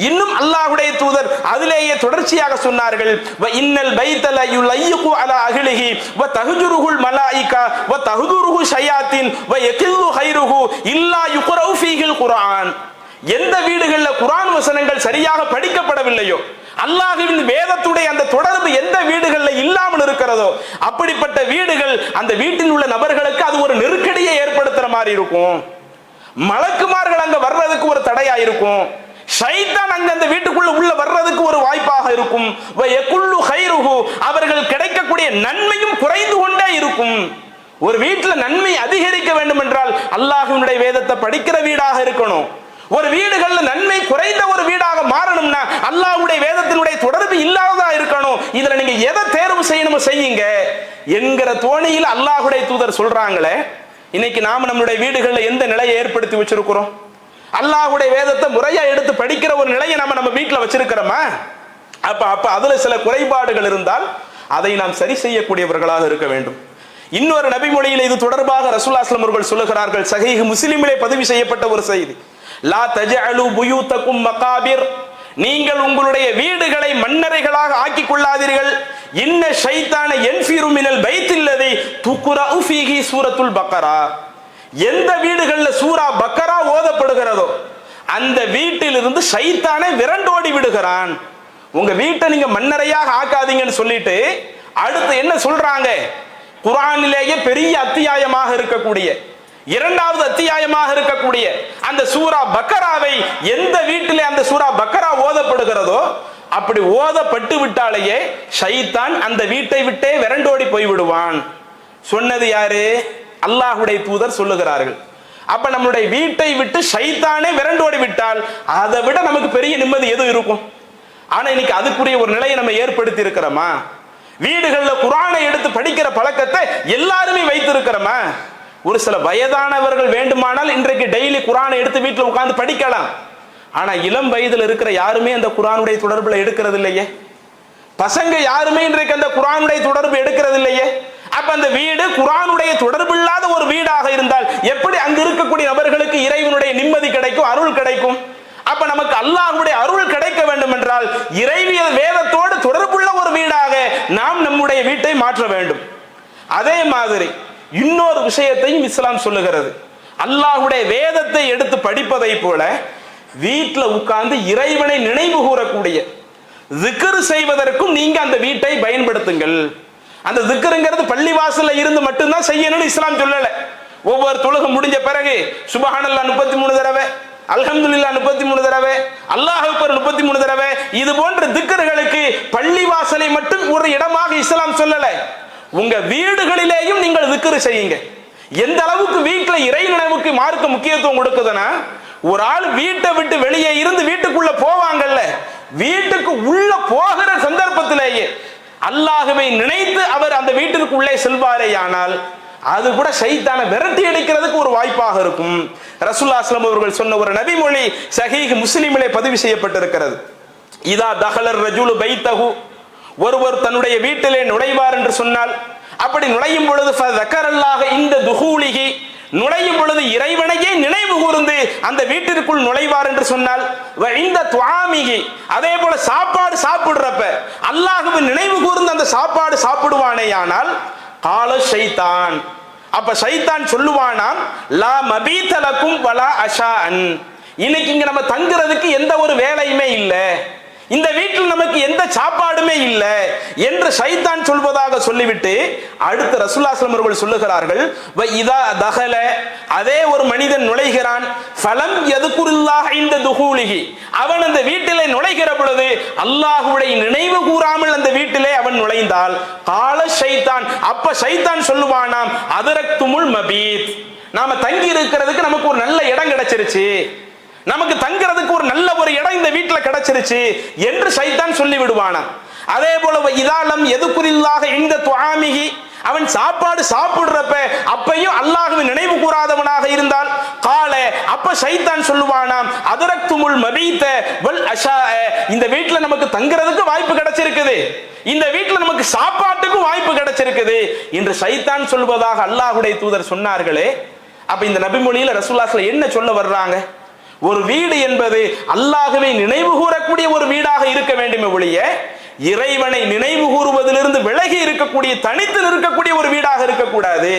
இன்னும் அல்லாஹ்வுடைய தூதர் அதிலேயே தொடர்ச்சியாக சொன்னார்கள், வ இன்னல் பைத்தல யுலையகு அலா அஹ்லிஹி வ தஹ்ஜுருஹுல் மலாயிகா வ தஹ்துருஹு ஷயாத்தீன் வ யகில்லு கைருஹு இல்லா யுக்ரவு ஃபீஹில் குர்ஆன். எந்த வீடுகளில் குர்ஆன் வசனங்கள் சரியாக படிக்கப்படவில்லையோ, அல்லாஹ்வின் வேதத்துடைய அந்த தொடர்பு எந்த வீடுகளில் இல்லாமல் இருக்கிறதோ அப்படிப்பட்ட வீடுகள் அந்த வீட்டில் உள்ள நபர்களுக்கு அது ஒரு நெருக்கடியை ஏற்படுத்துற மாதிரி இருக்கும். மலக்குமார்கள் அங்க வர்றதுக்கு ஒரு தடையா இருக்கும். ஷைத்தான் அங்க அந்த வீட்டுக்குள்ள உள்ள வர்றதுக்கு ஒரு வாய்ப்பாக இருக்கும். அவர்கள் கிடைக்கக்கூடிய நன்மையும் குறைந்து கொண்டே இருக்கும். ஒரு வீட்டுல நன்மை அதிகரிக்க வேண்டும் என்றால் அல்லாஹ்வினுடைய வேதத்தை படிக்கிற வீடாக இருக்கணும். ஒரு வீடுகள்ல நன்மை குறைந்த ஒரு வீடாக மாறணும்னா அல்லாஹ்வுடைய வேதத்தினுடைய தொடர்பு இல்லாததா இருக்கணும். இதுல நீங்க எதை தேர்வு செய்யணுமோ செய்யுங்க என்கிற தோணியில் அல்லாஹ்வுடைய தூதர் சொல்றாங்களே. இன்னைக்கு நாம நம்மளுடைய வீடுகள்ல எந்த நிலையை ஏற்படுத்தி வச்சிருக்கிறோம்? அல்லாஹ்வுடைய வேதத்தை முறையா எடுத்து படிக்கிற ஒரு நிலையை நம்ம வீட்டுல வச்சிருக்கிறோமா? அப்ப அதுல சில குறைபாடுகள் இருந்தால் அதை நாம் சரி செய்யக்கூடியவர்களாக இருக்க வேண்டும். இன்னொரு நபிமொழியில் இது தொடர்பாக ரசூலுல்லாஹி ஸல்லல்லாஹு அலைஹி வஸல்லம் அவர்கள் சொல்லுகிறார்கள், சஹீஹ் முஸ்லிமிலே பதிவு செய்யப்பட்ட ஒரு செய்தி, லா தஜஅலு புயூதகும் மகாபிர், நீங்கள் உங்களுடைய வீடுகளை மண்ணறைகளாக ஆக்கிக் கொள்ளாதீர்கள். இன்ன ஷைத்தான யன்ஃபிரு மினல் பைத்தில்லதி துக்ரஉ ஃபீஹி சூரத்துல் பக்கரா, எந்த வீடுகள்ல சூரா பக்கரா ஓதப்படுகிறதோ அந்த வீட்டிலிருந்து ஷைத்தானை விரண்டோடி விடுகிறான். உங்க வீட்டை நீங்க மண்ணறையாக ஆக்காதீங்கன்னு சொல்லிட்டு அடுத்து என்ன சொல்றாங்க? குர்ஆனிலேயே பெரிய அத்தியாயமாக இருக்கக்கூடிய இரண்டாவது அத்தியாயமாக இருக்கக்கூடிய அந்த சூரா பக்கராவை எந்த வீட்டிலே அந்த சூரா பக்கரா ஓதப்படுகிறதோ அப்படி ஓதப்பட்டு விட்டாலேயே ஷைத்தான் அந்த வீட்டை விட்டே விரண்டோடி போய்விடுவான். சொன்னது யாரு? அல்லாஹ்வுடைய தூதர் சொல்லுகிறார்கள். அப்ப நம்மளுடைய வீட்டை விட்டு ஷைத்தானே விரண்டோடி விட்டால் அதை விட நமக்கு பெரிய நிம்மதி எது இருக்கும்? ஆனா இன்னைக்கு அதுக்குரிய ஒரு நிலையை நம்ம ஏற்படுத்தி இருக்கிறோமா? வீடுகள்ல குர்ஆனை எடுத்து படிக்கிற பழக்கத்தை எல்லாருமே வைத்திருக்கிறோமா? ஒரு சில வயதானவர்கள் வேண்டுமானால் இன்றைக்கு டெய்லி குர்ஆனை எடுத்து வீட்டில் உட்கார்ந்து படிக்கலாம். ஆனா இளம் வயதில் இருக்கிற யாருமே அந்த குர்ஆனுடைய தொடர்புல எடுக்கிறது இல்லையே. பசங்க யாருமே இன்றைக்கு அந்த குர்ஆனுடைய தொடர்பு எடுக்கிறது இல்லையே. அப்ப அந்த வீடு குர்ஆனுடைய தொடர்பு இல்லாத ஒரு வீடாக இருந்தால் எப்படி அங்கு இருக்கக்கூடிய நபர்களுக்கு இறைவனுடைய நிம்மதி கிடைக்கும், அருள் கிடைக்கும்? அப்ப நமக்கு அல்லாஹ்வுடைய அருள் கிடைக்க வேண்டும் என்றால் இறைவியல் வேதத்தோடு தொடர்புள்ள ஒரு வீடாக நாம் நம்முடைய வீட்டை மாற்ற வேண்டும். அதே மாதிரி இன்னொரு விஷயத்தையும் இஸ்லாம் சொல்லுகிறது. அல்லாஹ்வுடைய வேதத்தை எடுத்து படிப்பதை போல வீட்டுல உட்கார்ந்து இறைவனை நினைவு கூறக்கூடிய திக்ர் செய்வதற்கும் நீங்க அந்த வீட்டை பயன்படுத்துங்கள். அந்த திக்ருங்கிறது பள்ளிவாசல்ல இருந்து மட்டும்தான் செய்யணும்னு இஸ்லாம் சொல்லல. ஒவ்வொரு தொழுகை முடிஞ்ச பிறகு சுப்ஹானல்லாஹ் 33 தடவை, அல்ஹம்துலில்லாஹ் 33 தடவை, அல்லாஹ் அக்பர் 33 தடவை, இது போன்ற திக்ர்களுக்கு பள்ளிவாசலை மட்டும் ஒரு இடமாக இஸ்லாம் சொல்லல. உங்க வீடுகளிலேயும் நீங்கள் திக்ர் செய்யுங்க. எந்த அளவுக்கு வீட்டுல இறை நினைவுக்கு மார்க்க முக்கியத்துவம் கொடுக்குதுன்னா, ஒரு ஆள் வீட்டை விட்டு வெளியே இருந்து வீட்டுக்குள்ள போவாங்கல்ல, வீட்டுக்கு உள்ள போகிற சந்தர்ப்பத்திலேயே அல்லாஹ்வை நினைத்து அவர் அந்த வீட்டிற்கு உள்ளே செல்வாரே ஆனால் அது கூட ஷைத்தானை விரட்டி அடிக்கிறதுக்கு ஒரு வாய்ப்பாக இருக்கும். ரசூலுல்லாஹி ஸல்லல்லாஹு அலைஹி வஸல்லம் அவர்கள் சொன்ன ஒரு நபிமொழி சஹீஹ் முஸ்லிமிலே பதிவு செய்யப்பட்டிருக்கிறது. இதா தஹலர் ரஜுலு பைத்தஹு, ஒருவர் தன்னுடைய வீட்டிலே நுழைவார் என்று சொன்னால், அப்படி நுழையும் பொழுது ஃபதக்கரல்லாஹ இந்த துஹூலிஹி, நுழையும் பொழுது இறைவனையே நினைவு கூர்ந்து அந்த வீட்டிற்குள் நுழைவார் என்று சொன்னால், இந்த துஆமிகி அதே போல சாப்பாடு சாப்பிடுறப்ப அல்லாஹ்வை நினைவு கூர்ந்து அந்த சாப்பாடு சாப்பிடுவானேயானால் கால ஷைத்தான், அப்ப ஷைத்தான் சொல்லுவானாம், லா மபீதலக்கும் வலா அஷாஅன், இன்னைக்கு இங்க நம்ம தங்குறதுக்கு எந்த ஒரு வேலையுமே இல்லை, இந்த வீட்டில் நமக்கு எந்த சாப்பாடுமே இல்லை என்று ஷைத்தான் சொல்வதாக சொல்லிவிட்டு அடுத்து ரசூலுல்லாஹி ஸல்லல்லாஹு அலைஹி வஸல்லம் அவர்கள் சொல்லுகிறார்கள், வ இதா தகல, அதே ஒரு மனிதன் நுழைகிறான், ஃபலம் யதுகுருல்லாஹ் இந்த துஹூலிஹி, அவன் அந்த வீட்டிலே நுழைகிற பொழுது அல்லாஹ்வுடைய நினைவு கூறாமல் அந்த வீட்டிலே அவன் நுழைந்தால் கால ஷைத்தான், அப்ப ஷைத்தான் சொல்லுவானாம், அதரக்துமுல் மபீத், நாம தங்கி இருக்கிறதுக்கு நமக்கு ஒரு நல்ல இடம் கிடைச்சிருச்சு, நமக்கு தங்கிறதுக்கு ஒரு நல்ல ஒரு இடம் இந்த வீட்டில் கிடைச்சிருச்சு என்று ஷைத்தான் சொல்லி விடுவானா. அதே போல இதாலம் எதுக்குரில்லாக இந்த துஆமிகி, அவன் சாப்பாடு சாப்பிடுறப்ப அப்பையும் அல்லாஹ்வை நினைவு கூறாதவனாக இருந்தால் கால, அப்ப ஷைத்தான் சொல்லுவானாம், அதரக்துமுல் மபீத வல் அஷா, இந்த வீட்டில் நமக்கு தங்கிறதுக்கு வாய்ப்பு கிடைச்சிருக்குது, இந்த வீட்டில் நமக்கு சாப்பாட்டுக்கு வாய்ப்பு கிடைச்சிருக்குது என்று ஷைத்தான் சொல்வதாக அல்லாஹ்வுடைய தூதர் சொன்னார்களே. அப்ப இந்த நபிமொழியில ரசூலுல்லாஹி ஸல்லல்லாஹு அலைஹி வஸல்லம் என்ன சொல்ல வர்றாங்க? ஒரு வீடு என்பது அல்லாஹ்வை நினைவு கூறக்கூடிய ஒரு வீடாக இருக்க வேண்டுமே ஒழிய இறைவனை நினைவு கூறுவதிலிருந்து விலகி இருக்கக்கூடிய, தனித்து நிற்கக்கூடிய ஒரு வீடாக இருக்கக்கூடாது.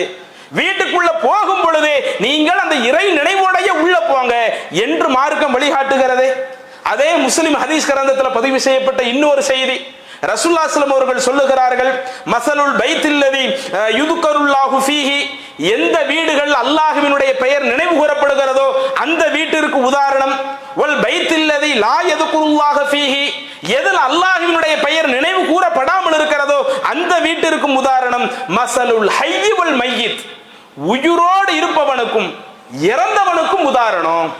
வீட்டுக்குள்ள போகும் பொழுதே நீங்கள் அந்த இறை நினைவோடைய உள்ள போங்க என்று மார்க்கம் வழிகாட்டுகிறது. அதே முஸ்லிம் ஹதீஸ் கிரந்தத்தில் பதிவு செய்யப்பட்ட இன்னொரு செய்தி, ரசூலுல்லாஹி ஸல்லல்லாஹு அலைஹி வஸல்லம் அவர்கள் சொல்லுகிறார்கள், மஸலுல் பைத்தில்லதி யுதுகருல்லாஹு ஃபீஹி, எந்த வீடுகள் அல்லாஹ்வினுடைய பெயர் நினைவு கூறப்படுகிறதோ அந்த வீட்டிற்கு உதாரணம், வல் பைத்தில்லதி லா யதுகுருல்லாஹ ஃபீஹி, எதில் அல்லாஹ்வினுடைய பெயர் நினைவு கூறப்படாமல் இருக்கிறதோ அந்த வீட்டிற்கும் உதாரணம், மஸலுல் ஹய்யி வல் மையித், உயிரோடு இருப்பவனுக்கும் இறந்தவனுக்கும் உதாரணம்.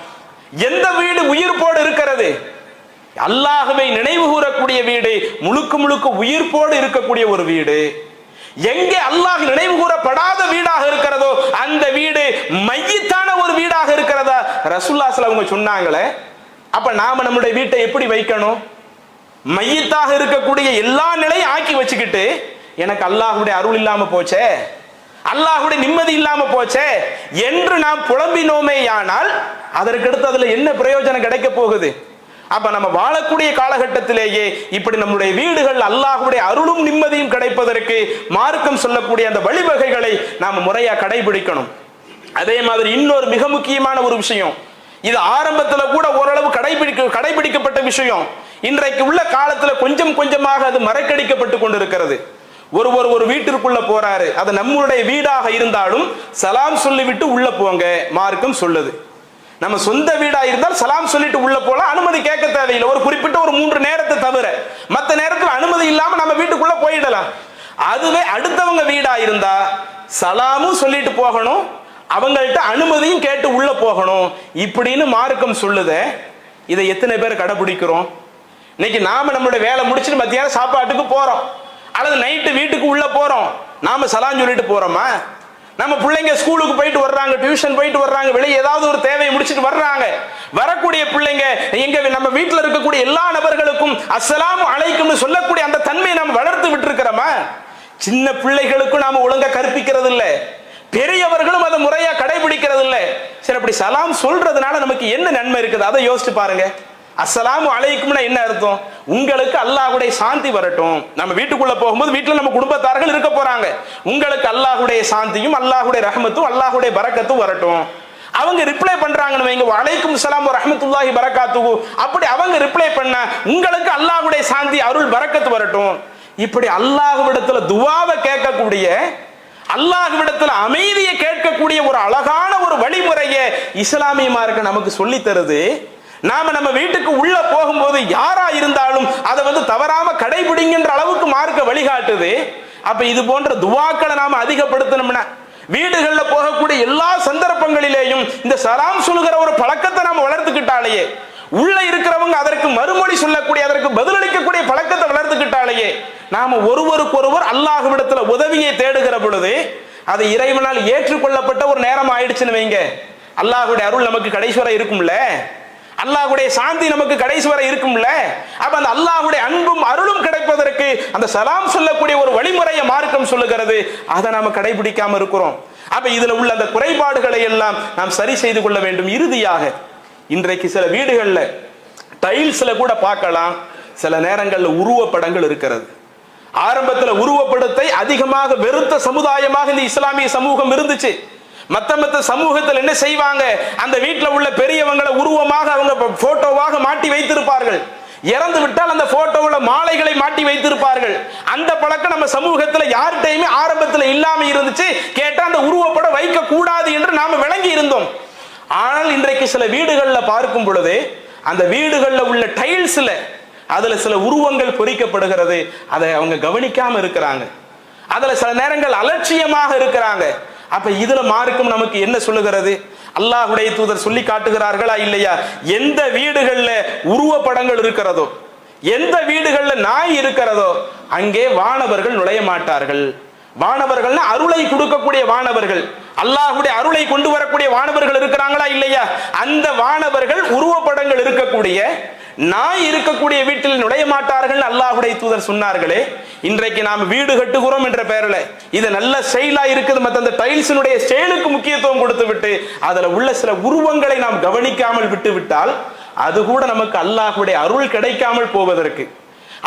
எந்த வீடு உயிர்ப்போடு இருக்கிறது? அல்லாஹ்வை நினைவு கூறக்கூடிய வீடு, முழுக்க முழுக்க உயிர்ப்போடு இருக்கக்கூடிய ஒரு வீடு. எங்கே அல்லாஹ் நினைவு கூறப்படாத வீடாக இருக்கிறதோ அந்த வீடு மையித்தான ஒரு வீடாக இருக்கிறதா ரசூலுல்லாஹி ஸல்லல்லாஹு அலைஹி வஸல்லம் சொன்னாங்களே. அப்ப நாம நம்முடைய வீட்டை எப்படி வைக்கணும்? மையித்தாக இருக்கக்கூடிய எல்லா நிலையும் ஆக்கி வச்சுக்கிட்டு எனக்கு அல்லாஹ்வுடைய அருள் இல்லாம போச்சே, அல்லாஹ்வுடைய நிம்மதி இல்லாம போச்சே என்று நாம் புலம்பினோமேயானால் அதற்கு அடுத்து அதுல என்ன பிரயோஜனம் கிடைக்க போகுது? அப்ப நம்ம வாழக்கூடிய காலகட்டத்திலேயே இப்படி நம்முடைய வீடுகள் அல்லாஹ்வுடைய அருளும் நிம்மதியும் கிடைப்பதற்கு மார்க்கம் சொல்லக்கூடிய அந்த வழிவகைகளை நாம் முறையா கடைபிடிக்கணும். அதே மாதிரி இன்னொரு மிக முக்கியமான ஒரு விஷயம், இது ஆரம்பத்துல கூட ஓரளவு கடைபிடிக்கப்பட்ட விஷயம், இன்றைக்கு உள்ள காலத்துல கொஞ்சம் கொஞ்சமாக அது மறக்கடிக்கப்பட்டு கொண்டிருக்கிறது. ஒரு வீட்டிற்குள்ள போறாரு, அது நம்மளுடைய வீடாக இருந்தாலும் சலாம் சொல்லிவிட்டு உள்ள போங்க மார்க்கம் சொல்லுது. நம்ம சொந்த வீடா இருந்தால் சலாம் சொல்லிட்டு உள்ள போலாம், அனுமதி கேட்க தேவையில்லை, ஒரு குறிப்பிட்ட ஒரு 3 நேரத்தை தவிர மற்ற நேரத்தில் அனுமதி இல்லாம நம்ம வீட்டுக்குள்ள போயிடலாம். அதுவே அடுத்தவங்க வீடா இருந்தா சலாமும் சொல்லிட்டு போகணும், அவங்கள்ட்ட அனுமதியும் கேட்டு உள்ள போகணும் இப்படின்னு மார்க்கம் சொல்லுதே. இதை எத்தனை பேர் கடைபிடிக்கிறோம்? இன்னைக்கு நாம நம்மளுடைய வேலை முடிச்சுட்டு மத்தியானம் சாப்பாட்டுக்கு போறோம் அல்லது நைட்டு வீட்டுக்கு உள்ள போறோம், நாம சலாம் சொல்லிட்டு போறோமா? நம்ம பிள்ளைங்க ஸ்கூலுக்கு போயிட்டு வர்றாங்க, டியூஷன் போயிட்டு வர்றாங்க, வெளியே ஏதாவது ஒரு தேவையை முடிச்சுட்டு வர்றாங்க, வரக்கூடிய பிள்ளைங்க எங்க நம்ம வீட்டில் இருக்கக்கூடிய எல்லா நபர்களுக்கும் அஸ்ஸலாமு அலைக்கும்னு சொல்லக்கூடிய அந்த தன்மையை நாம் வளர்த்து விட்டுருக்கிறோமா? சின்ன பிள்ளைகளுக்கும் நாம ஒழுங்கா கற்பிக்கிறது இல்லை, பெரியவர்களும் அதை முறையா கடைபிடிக்கிறது இல்லை. சரி, அப்படி சலாம் சொல்றதுனால நமக்கு என்ன நன்மை இருக்குது அதை யோசிச்சு பாருங்க. அஸ்ஸலாமு அலைக்கும்னா என்ன அர்த்தம்? உங்களுக்கு அல்லாஹ்வுடைய சாந்தி வரட்டும். நம்ம வீட்டுக்குள்ள போகும்போது வீட்டுல நம்ம குடும்பத்தார்கள் இருக்க போறாங்க, உங்களுக்கு அல்லாஹ்வுடைய சாந்தியும் அல்லாஹ்வுடைய ரஹ்மத்தும் அல்லாஹ்வுடைய பரக்கத்தும் வரட்டும். அவங்க ரிப்ளை பண்றாங்கன்னு வைங்க, வலைக்கும் ஸலாம் வ ரஹ்மத்துல்லாஹி பரக்காத்துஹு, அப்படி அவங்க ரிப்ளை பண்ண உங்களுக்கு அல்லாஹ்வுடைய சாந்தி அருள் பரக்கத்து வரட்டும். இப்படி அல்லாஹ்விடத்துல துஆவை கேட்கக்கூடிய, அல்லாஹ்விடத்துல அமைதியை கேட்கக்கூடிய ஒரு அழகான ஒரு வழிமுறையை இஸ்லாமிய மார்க்கம் நமக்கு சொல்லி தருது. நாம நம்ம வீட்டுக்கு உள்ள போகும்போது யாரா இருந்தாலும் அதை தவறாம கடைபிடிங்கின்ற அளவுக்கு மார்க்க வழிகாட்டுது. அப்ப இது போன்ற துஆக்களை நாம அதிகப்படுத்தணும்னா வீடுகள்ல போகக்கூடிய எல்லா சந்தர்ப்பங்களிலேயும் இந்த சலாம் சொல்லுகிற ஒரு பழக்கத்தை நாம வளர்த்துக்கிட்டாலேயே, உள்ள இருக்கிறவங்க அதற்கு மறுமொழி சொல்லக்கூடிய, அதற்கு பதிலளிக்கக்கூடிய பழக்கத்தை வளர்த்துக்கிட்டாலேயே நாம ஒருவருக்கொருவர் அல்லாஹ்விடத்துல உதவியை தேடுகிற பொழுது அது இறைவனால் ஏற்றுக்கொள்ளப்பட்ட ஒரு நேரம் ஆயிடுச்சுன்னு வைங்க, அல்லாஹ்வுடைய அருள் நமக்கு கடைசி வரை இருக்கும்ல, அல்லாஹ்வுடைய சாந்தி நமக்கு கடைசி வரை இருக்கும்ல. அப்ப அந்த அல்லாஹ்வுடைய அன்பும் அருளும் கிடைப்பதற்கு அந்த சலாம் சொல்லக்கூடிய ஒரு வழிமுறையை மார்க்கம் சொல்லுகிறது, அதை நாம கடைபிடிக்காம இருக்கிறோம். அப்ப இதுல உள்ள அந்த குறைபாடுகளை எல்லாம் நாம் சரி செய்து கொள்ள வேண்டும். இறுதியாக இன்றைக்கு சில வீடுகள்ல டைல்ஸ்ல கூட பார்க்கலாம், சில நேரங்கள்ல உருவப்படங்கள் இருக்கிறது. ஆரம்பத்தில் உருவப்படத்தை அதிகமாக வெறுத்த சமுதாயமாக இந்த இஸ்லாமிய சமூகம் இருந்துச்சு. மத்த சமூகத்தில் என்ன செய்வாங்க, அந்த வீட்டில் உள்ள பெரியவங்களை உருவமாக அவங்க போட்டோவாக மாட்டி வைத்திருப்பார்கள். இறந்து விட்டால் அந்த போட்டோவில் மாலைகளை மாட்டி வைத்திருப்பார்கள். அந்த பழக்கம் நம்ம சமூகத்தில் யார்கிட்டையுமே ஆரம்பத்தில் இல்லாம இருந்துச்சு. கேட்டா அந்த உருவப்படம் வைக்க கூடாது என்று நாம விளங்கி இருந்தோம். ஆனால் இன்றைக்கு சில வீடுகளில் பார்க்கும் பொழுது அந்த வீடுகளில் உள்ள டைல்ஸ்ல அதுல சில உருவங்கள் பொறிக்கப்படுகிறது. அதை அவங்க கவனிக்காம இருக்கிறாங்க. அதுல சில நேரங்கள் அலட்சியமாக இருக்கிறாங்க. அப்ப இதுல மார்க்கம் நமக்கு என்ன சொல்லுகிறது? அல்லாஹ்வுடைய தூதர் சொல்லி காட்டுகிறார்களா இல்லையா? எந்த வீடுகள்ல உருவப்படங்கள் இருக்கிறதோ, எந்த வீடுகள்ல நாய் இருக்கிறதோ அங்கே வானவர்கள் நுழைய மாட்டார்கள். வானவர்கள் அருளை கொடுக்கக்கூடிய வானவர்கள், அல்லாஹ்வுடைய அருளை கொண்டு வரக்கூடிய வானவர்கள் இருக்கிறாங்களா இல்லையா? அந்த வானவர்கள் உருவப்படங்கள் இருக்கக்கூடிய நாய் இருக்கக்கூடிய வீட்டில் நுழைய மாட்டார்கள் அல்லாஹ்வுடைய தூதர் சொன்னார்களே. இன்றைக்கு நாம் வீடு கட்டுகிறோம் என்ற பெயர்ல இது நல்ல ஸ்டைலா இருக்குது, மற்ற அந்த டைல்ஸினுடைய ஸ்டைலுக்கு முக்கியத்துவம் கொடுத்து விட்டு அதுல உள்ள சில உருவங்களை நாம் கவனிக்காமல் விட்டு விட்டால் அது கூட நமக்கு அல்லாஹ்வுடைய அருள் கிடைக்காமல் போவதற்கு,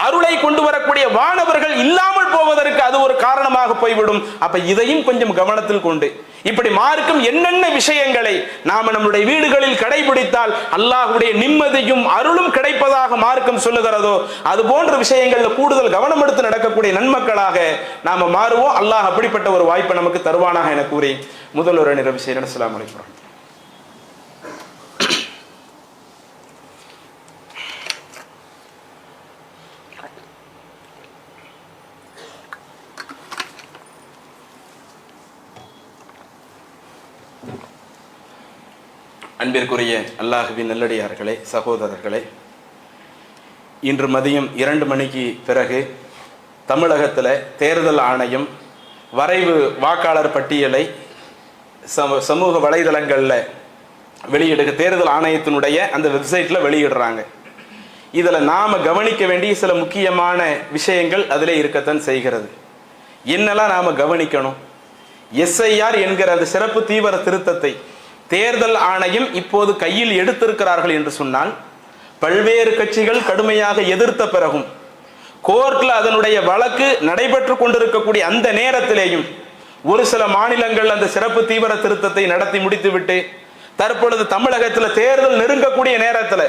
அருளை கொண்டு வரக்கூடிய வானவர்கள் இல்லாமல் போவதற்கு அது ஒரு காரணமாக போய்விடும். அப்ப இதையும் கொஞ்சம் கவனத்தில் கொண்டு இப்படி மார்க்கம் என்னென்ன விஷயங்களை நாம நம்முடைய வீடுகளில் கடைபிடித்தால் அல்லாஹ்வுடைய நிம்மதியும் அருளும் கிடைப்பதாக மார்க்கம் சொல்லுகிறதோ அது போன்ற விஷயங்கள்ல கூடுதல் கவனம் எடுத்து நடக்கக்கூடிய நன்மக்களாக நாம மாறுவோம். அல்லாஹ் அப்படிப்பட்ட ஒரு வாய்ப்பை நமக்கு தருவானாக என கூறி முதல்வர் நிறைவு செய்கிறேன். அஸ்ஸலாமு அலைக்கும். அன்பிற்குரிய அல்லாஹ்வின் நல்லடியார்களே, சகோதரர்களே, இன்று மதியம் 2 மணிக்கு பிறகு தமிழகத்தில் தேர்தல் ஆணையம் வரைவு வாக்காளர் பட்டியலை சமூக வலைதளங்களில் தேர்தல் ஆணையத்தினுடைய அந்த வெப்சைட்டில் வெளியிடுறாங்க. இதில் நாம் கவனிக்க வேண்டிய சில முக்கியமான விஷயங்கள் அதில் இருக்கத்தான் செய்கிறது. என்னெல்லாம் நாம் கவனிக்கணும்? எஸ்ஐஆர் என்கிற அந்த சிறப்பு தீவிர திருத்தத்தை தேர்தல் ஆணையம் இப்போது கையில் எடுத்திருக்கிறார்கள் என்று சொன்னால், பல்வேறு கட்சிகள் கடுமையாக எதிர்த்த பிறகும் கோர்ட்ல அதனுடைய வழக்கு நடைபெற்று கொண்டிருக்கக்கூடிய அந்த நேரத்திலேயும் ஒரு சில மாநிலங்கள் அந்த சிறப்பு தீவிர திருத்தத்தை நடத்தி முடித்துவிட்டு தற்பொழுது தமிழகத்தில் தேர்தல் நெருங்கக்கூடிய நேரத்தில்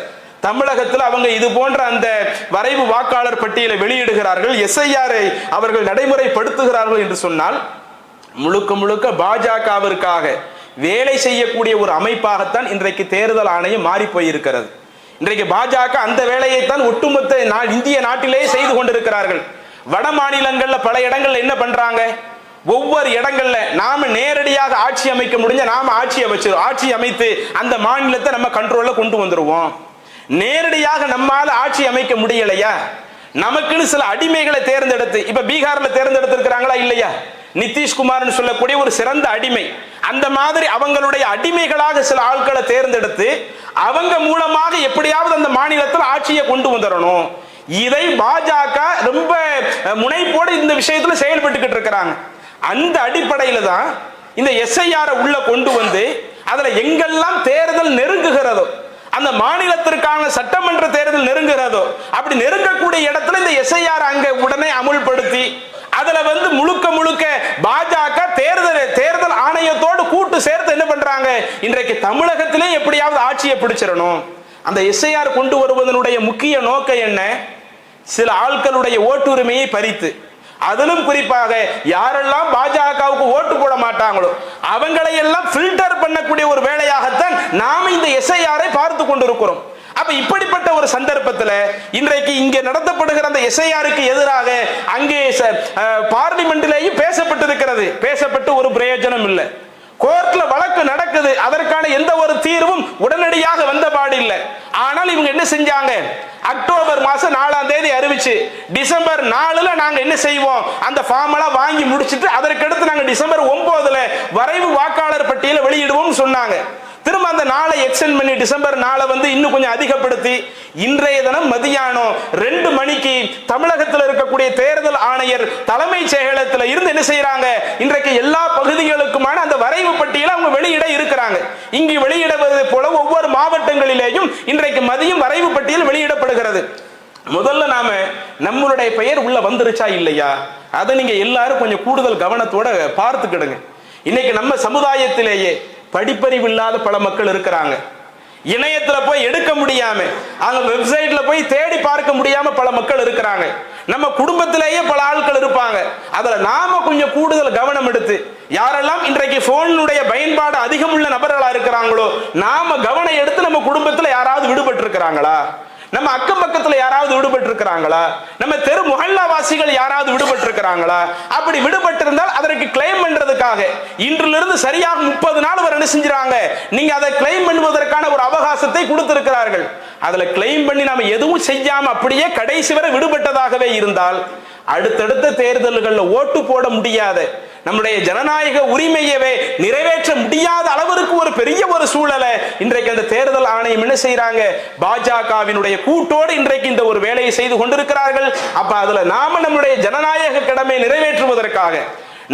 தமிழகத்தில் அவங்க இது போன்ற அந்த வரைவு வாக்காளர் பட்டியலை வெளியிடுகிறார்கள், எஸ்ஐஆரை அவர்கள் நடைமுறைப்படுத்துகிறார்கள் என்று சொன்னால் முழுக்க முழுக்க பாஜகவிற்காக வேலை செய்யக்கூடிய ஒரு அமைப்பாகத்தான் இன்றைக்கு தேர்தல் ஆணையம் மாறி போயிருக்கிறது. இன்றைக்கு பாஜக அந்த வேலையைத்தான் ஒட்டுமொத்த இந்திய நாட்டிலேயே செய்து கொண்டிருக்கிறார்கள். வட மாநிலங்கள்ல பல இடங்கள்ல என்ன பண்றாங்க, ஒவ்வொரு இடங்கள்ல நாம நேரடியாக ஆட்சி அமைக்க முடிஞ்ச நாம ஆட்சி அமைத்து அந்த மாநிலத்தை நம்ம கண்ட்ரோல்ல கொண்டு வந்துருவோம். நேரடியாக நம்மால ஆட்சி அமைக்க முடியலையா, நமக்குன்னு சில அடிமைகளை தேர்ந்தெடுத்து, இப்ப பீகார்ல தேர்ந்தெடுத்திருக்கிறாங்களா இல்லையா? நிதிஷ்குமார்னு சொல்லக்கூடிய ஒரு சிறந்த அடிமை, அந்த மாதிரி அவங்களுடைய அடிமைகளாக சில ஆட்களை தேர்ந்தெடுத்து அவங்க மூலமாக எப்படியாவது அந்த மாநிலத்தில் ஆட்சியை கொண்டு வந்துடணும். இதை பாஜக ரொம்ப முனைப்போடு இந்த விஷயத்துல செயல்பட்டுக்கிட்டு இருக்கிறாங்க. அந்த அடிப்படையில தான் இந்த எஸ்ஐஆர் உள்ள கொண்டு வந்து அதுல எங்கெல்லாம் தேர்தல் நெருங்குகிறதோ, அந்த மாநிலத்திற்கான சட்டமன்ற தேர்தல் நெருங்குகிறதோ அப்படி நெருங்கக்கூடிய இடத்துல இந்த எஸ்ஐஆர் அங்க உடனே அமுல்படுத்தி அதுல முழுக்க முழுக்க பாஜக தேர்தல் ஆணையத்தோடு கூட்டு சேர்த்து என்ன பண்றாங்க, இன்றைக்கு தமிழகத்திலே எப்படியாவது ஆட்சியை பிடிச்சிடணும். அந்த எஸ்ஐஆர் கொண்டு வருவதனுடைய முக்கிய நோக்கம் என்ன? சில ஆட்களுடைய ஓட்டுரிமையை பறித்து, அதிலும் குறிப்பாக யாரெல்லாம் பாஜகவுக்கு ஓட்டு போட மாட்டாங்களோ அவங்களை எல்லாம் ஃபில்டர் பண்ணக்கூடிய ஒரு வேலையாகத்தான் நாம இந்த எஸ்ஐஆரை பார்த்து கொண்டிருக்கிறோம். அப்ப இப்படிப்பட்ட ஒரு சந்தர்ப்பத்தில் இன்றைக்கு இங்கே நடத்தப்படுகிற அந்த எஸ்ஐஆருக்கு எதிராக அங்கே பார்லிமெண்டிலேயும் பேசப்பட்டிருக்கிறது. பேசப்பட்டு ஒரு பிரயோஜனம் இல்லை. கோர்ட்ல வழக்கு நடக்குது, அதற்கான எந்த ஒரு தீர்வும் உடனடியாக வந்தபாடு இல்லை. ஆனால் இவங்க என்ன செஞ்சாங்க, அக்டோபர் மாசம் 4ஆம் தேதி அறிவிச்சு டிசம்பர் 4ல நாங்க என்ன செய்வோம், அந்த ஃபார்ம் எல்லாம் வாங்கி முடிச்சிட்டு அதற்கடுத்து நாங்க டிசம்பர் 9ல வரைவு வாக்காளர் பட்டியலை வெளியிடுவோம் சொன்னாங்க. திரும்ப அந்த நாளை எக்ஸ்டெண்ட் பண்ணி டிசம்பர் நாளை வந்து இன்னும் கொஞ்சம் அதிகப்படுத்தி இன்றைய தினம் மதியானம் 2 மணிக்கு தமிழகத்தில் இருக்கக்கூடிய தேர்தல் ஆணையர் தலைமைச் செயலகத்தில் இருந்து என்ன செய்யறாங்க, இன்றைக்கு எல்லா பகுதிகளுக்குமான அந்த வரைவு பட்டியலை அவங்க வெளியிட இருக்கிறாங்க. இங்கு வெளியிடுவது போல ஒவ்வொரு மாவட்டங்களிலேயும் இன்றைக்கு மதியம் வரைவு பட்டியல் வெளியிடப்படுகிறது. முதல்ல நாம நம்மளுடைய பெயர் உள்ள வந்துருச்சா இல்லையா, அதை நீங்க எல்லாரும் கொஞ்சம் கூடுதல் கவனத்தோட பார்த்துக்கிடுங்க. இன்னைக்கு நம்ம சமுதாயத்திலேயே படிப்பறிவு இல்லாத பல மக்கள் இருக்கிறாங்க. இணையத்துல போய் எடுக்க முடியாம, அங்க வெப்சைட்ல போய் தேடி பார்க்க முடியாம பல மக்கள் இருக்கிறாங்க. நம்ம குடும்பத்திலேயே பல ஆட்கள் இருப்பாங்க. அதுல நாம கொஞ்சம் கூடுதல் கவனம் எடுத்து, யாரெல்லாம் இன்றைக்கு போனுடைய பயன்பாடு அதிகம் உள்ள நபர்களா இருக்கிறாங்களோ, நாம கவனம் எடுத்து நம்ம குடும்பத்துல யாராவது விடுபட்டு இருக்கிறாங்களா, நம்ம அக்கம் பக்கத்துல யாராவது விடுபட்டு இருக்கிறாங்களா, நம்ம தெரு முஹல்லாவாசிகள் யாராவது விடுபட்டு இருக்கிறாங்களா, அப்படி விடுபட்டு இருந்தால் அதற்கு கிளைம் பண்றதுக்காக இன்றிலிருந்து சரியாக 30 நாள் வரை என்ன செஞ்சாங்க, நீங்க அதை கிளைம் பண்ணுவதற்கான ஒரு அவகாசத்தை கொடுத்திருக்கிறார்கள். அதுல கிளைம் பண்ணி நாம எதுவும் செய்யாம அப்படியே கடைசி வரை விடுபட்டதாகவே இருந்தால் அடுத்தடுத்த தேர்தல்களில் ஓட்டு போட முடியாத, நம்முடைய ஜனநாயக உரிமையவே நிறைவேற்ற முடியாத அளவிற்கு ஒரு பெரிய ஒரு சூழலை இன்றைக்கு அந்த தேர்தல் ஆணையம் என்ன செய்யறாங்க, பாஜகவினுடைய கூட்டோடு இன்றைக்கு இந்த ஒரு வேலையை செய்து கொண்டிருக்கிறார்கள். அப்ப அதுல நாம நம்முடைய ஜனநாயக கடமை நிறைவேற்றுவதற்காக,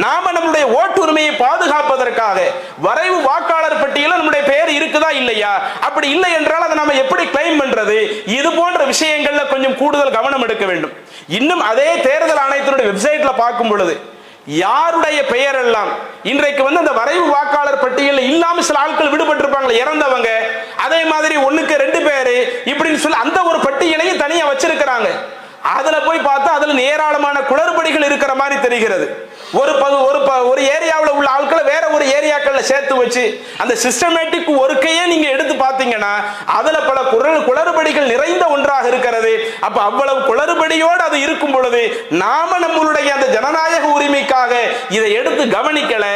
நாம நம்முடைய ஓட்டுரிமையை பாதுகாப்பதற்காக வரைவு வாக்காளர் பட்டியல நம்முடைய பெயர் இருக்குதா இல்லையா, அப்படி இல்லை என்றால் அதை நாம எப்படி கிளைம் பண்றது, இது போன்ற விஷயங்கள்ல கொஞ்சம் கூடுதல் கவனம் எடுக்க வேண்டும். இன்னும் அதே தேர்தல் ஆணையத்தினுடைய வெப்சைட்ல பார்க்கும் பொழுது யாருடைய பெயர் எல்லாம் இன்றைக்கு வந்து அந்த வரைவு வாக்காளர் பட்டியலில் இல்லாம சில ஆட்கள் விடுபட்டு இருப்பாங்க, இறந்தவங்க, அதே மாதிரி 1க்கு 2 பேரு இப்படின்னு சொல்லி அந்த ஒரு பட்டியலையும் தனியா வச்சிருக்கிறாங்க. அதுல போய் பார்த்தா அதுல ஏராளமான குளறுபடிகள் இருக்கிற மாதிரி தெரிகிறது. ஒரு ஏரியாவில் உள்ள ஆட்களை வேற ஒரு ஏரியாக்கள்ல சேர்த்து வச்சு அந்த சிஸ்டமேட்டிக் ஒர்க்கையே நீங்க எடுத்து பார்த்தீங்கன்னா அதுல பல குளறுபடிகள் நிறைந்த ஒன்றாக இருக்கிறது. அப்ப அவ்வளவு குளறுபடியோடு அது இருக்கும் பொழுது நாம நம்மளுடைய அந்த ஜனநாயக உரிமைக்காக இதை எடுத்து கவனிக்கல,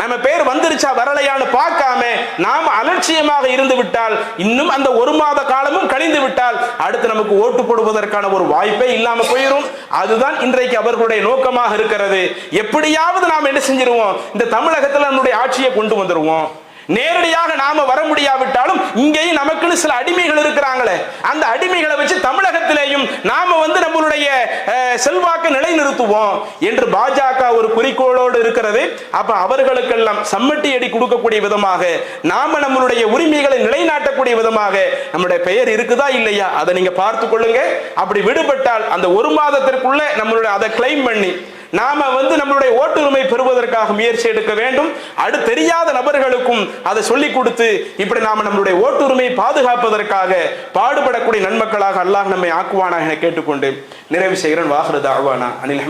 நம்ம பேர் வந்துருச்சா வரலையான்னு பார்க்காம நாம அலட்சியமாக இருந்து விட்டால் இன்னும் அந்த 1 மாத காலமும் கழிந்து விட்டால் அடுத்து நமக்கு ஓட்டு போடுவதற்கான ஒரு வாய்ப்பே இல்லாம போயிடும். அதுதான் இன்றைக்கு அவர்களுடைய நோக்கமாக இருக்கிறது. எப்படியாவது நாம் என்ன செஞ்சிருவோம், இந்த தமிழகத்தில் நம்முடைய ஆட்சியை கொண்டு வந்துருவோம். நேரடியாக நாம வர முடியாவிட்டாலும் இங்கேயும் நமக்குன்னு சில அடிமைகள் இருக்கிறாங்களே, அந்த அடிமைகளை வச்சு தமிழகத்திலேயும் நாம வந்து நம்மளுடைய செல்வாக்கு நிலைநிறுத்துவோம் என்று பாஜக ஒரு குறிக்கோளோடு இருக்கிறது. அப்ப அவர்களுக்கெல்லாம் சம்மட்டி அடி கொடுக்கக்கூடிய விதமாக, நாம நம்மளுடைய உரிமைகளை நிலைநாட்டக்கூடிய விதமாக நம்முடைய பெயர் இருக்குதா இல்லையா அதை நீங்க பார்த்து கொள்ளுங்க. அப்படி விடுபட்டால் அந்த 1 மாதத்திற்குள்ள நம்மளுடைய அதை கிளைம் பண்ணி நாம வந்து நம்மளுடைய ஓட்டுரிமை பெறுவதற்காக முயற்சி எடுக்க வேண்டும். தெரியாத நபர்களுக்கும் அதை சொல்லிக் கொடுத்து இப்படி நாம நம்மளுடைய ஓட்டுரிமையை பாதுகாப்பதற்காக பாடுபடக்கூடிய நன்மக்களாக அல்லாஹ் நம்மை ஆக்குவானாக என கேட்டுக்கொண்டு நிறைவு செய்கிறேன். வாஹிரு தஅவானா அனில்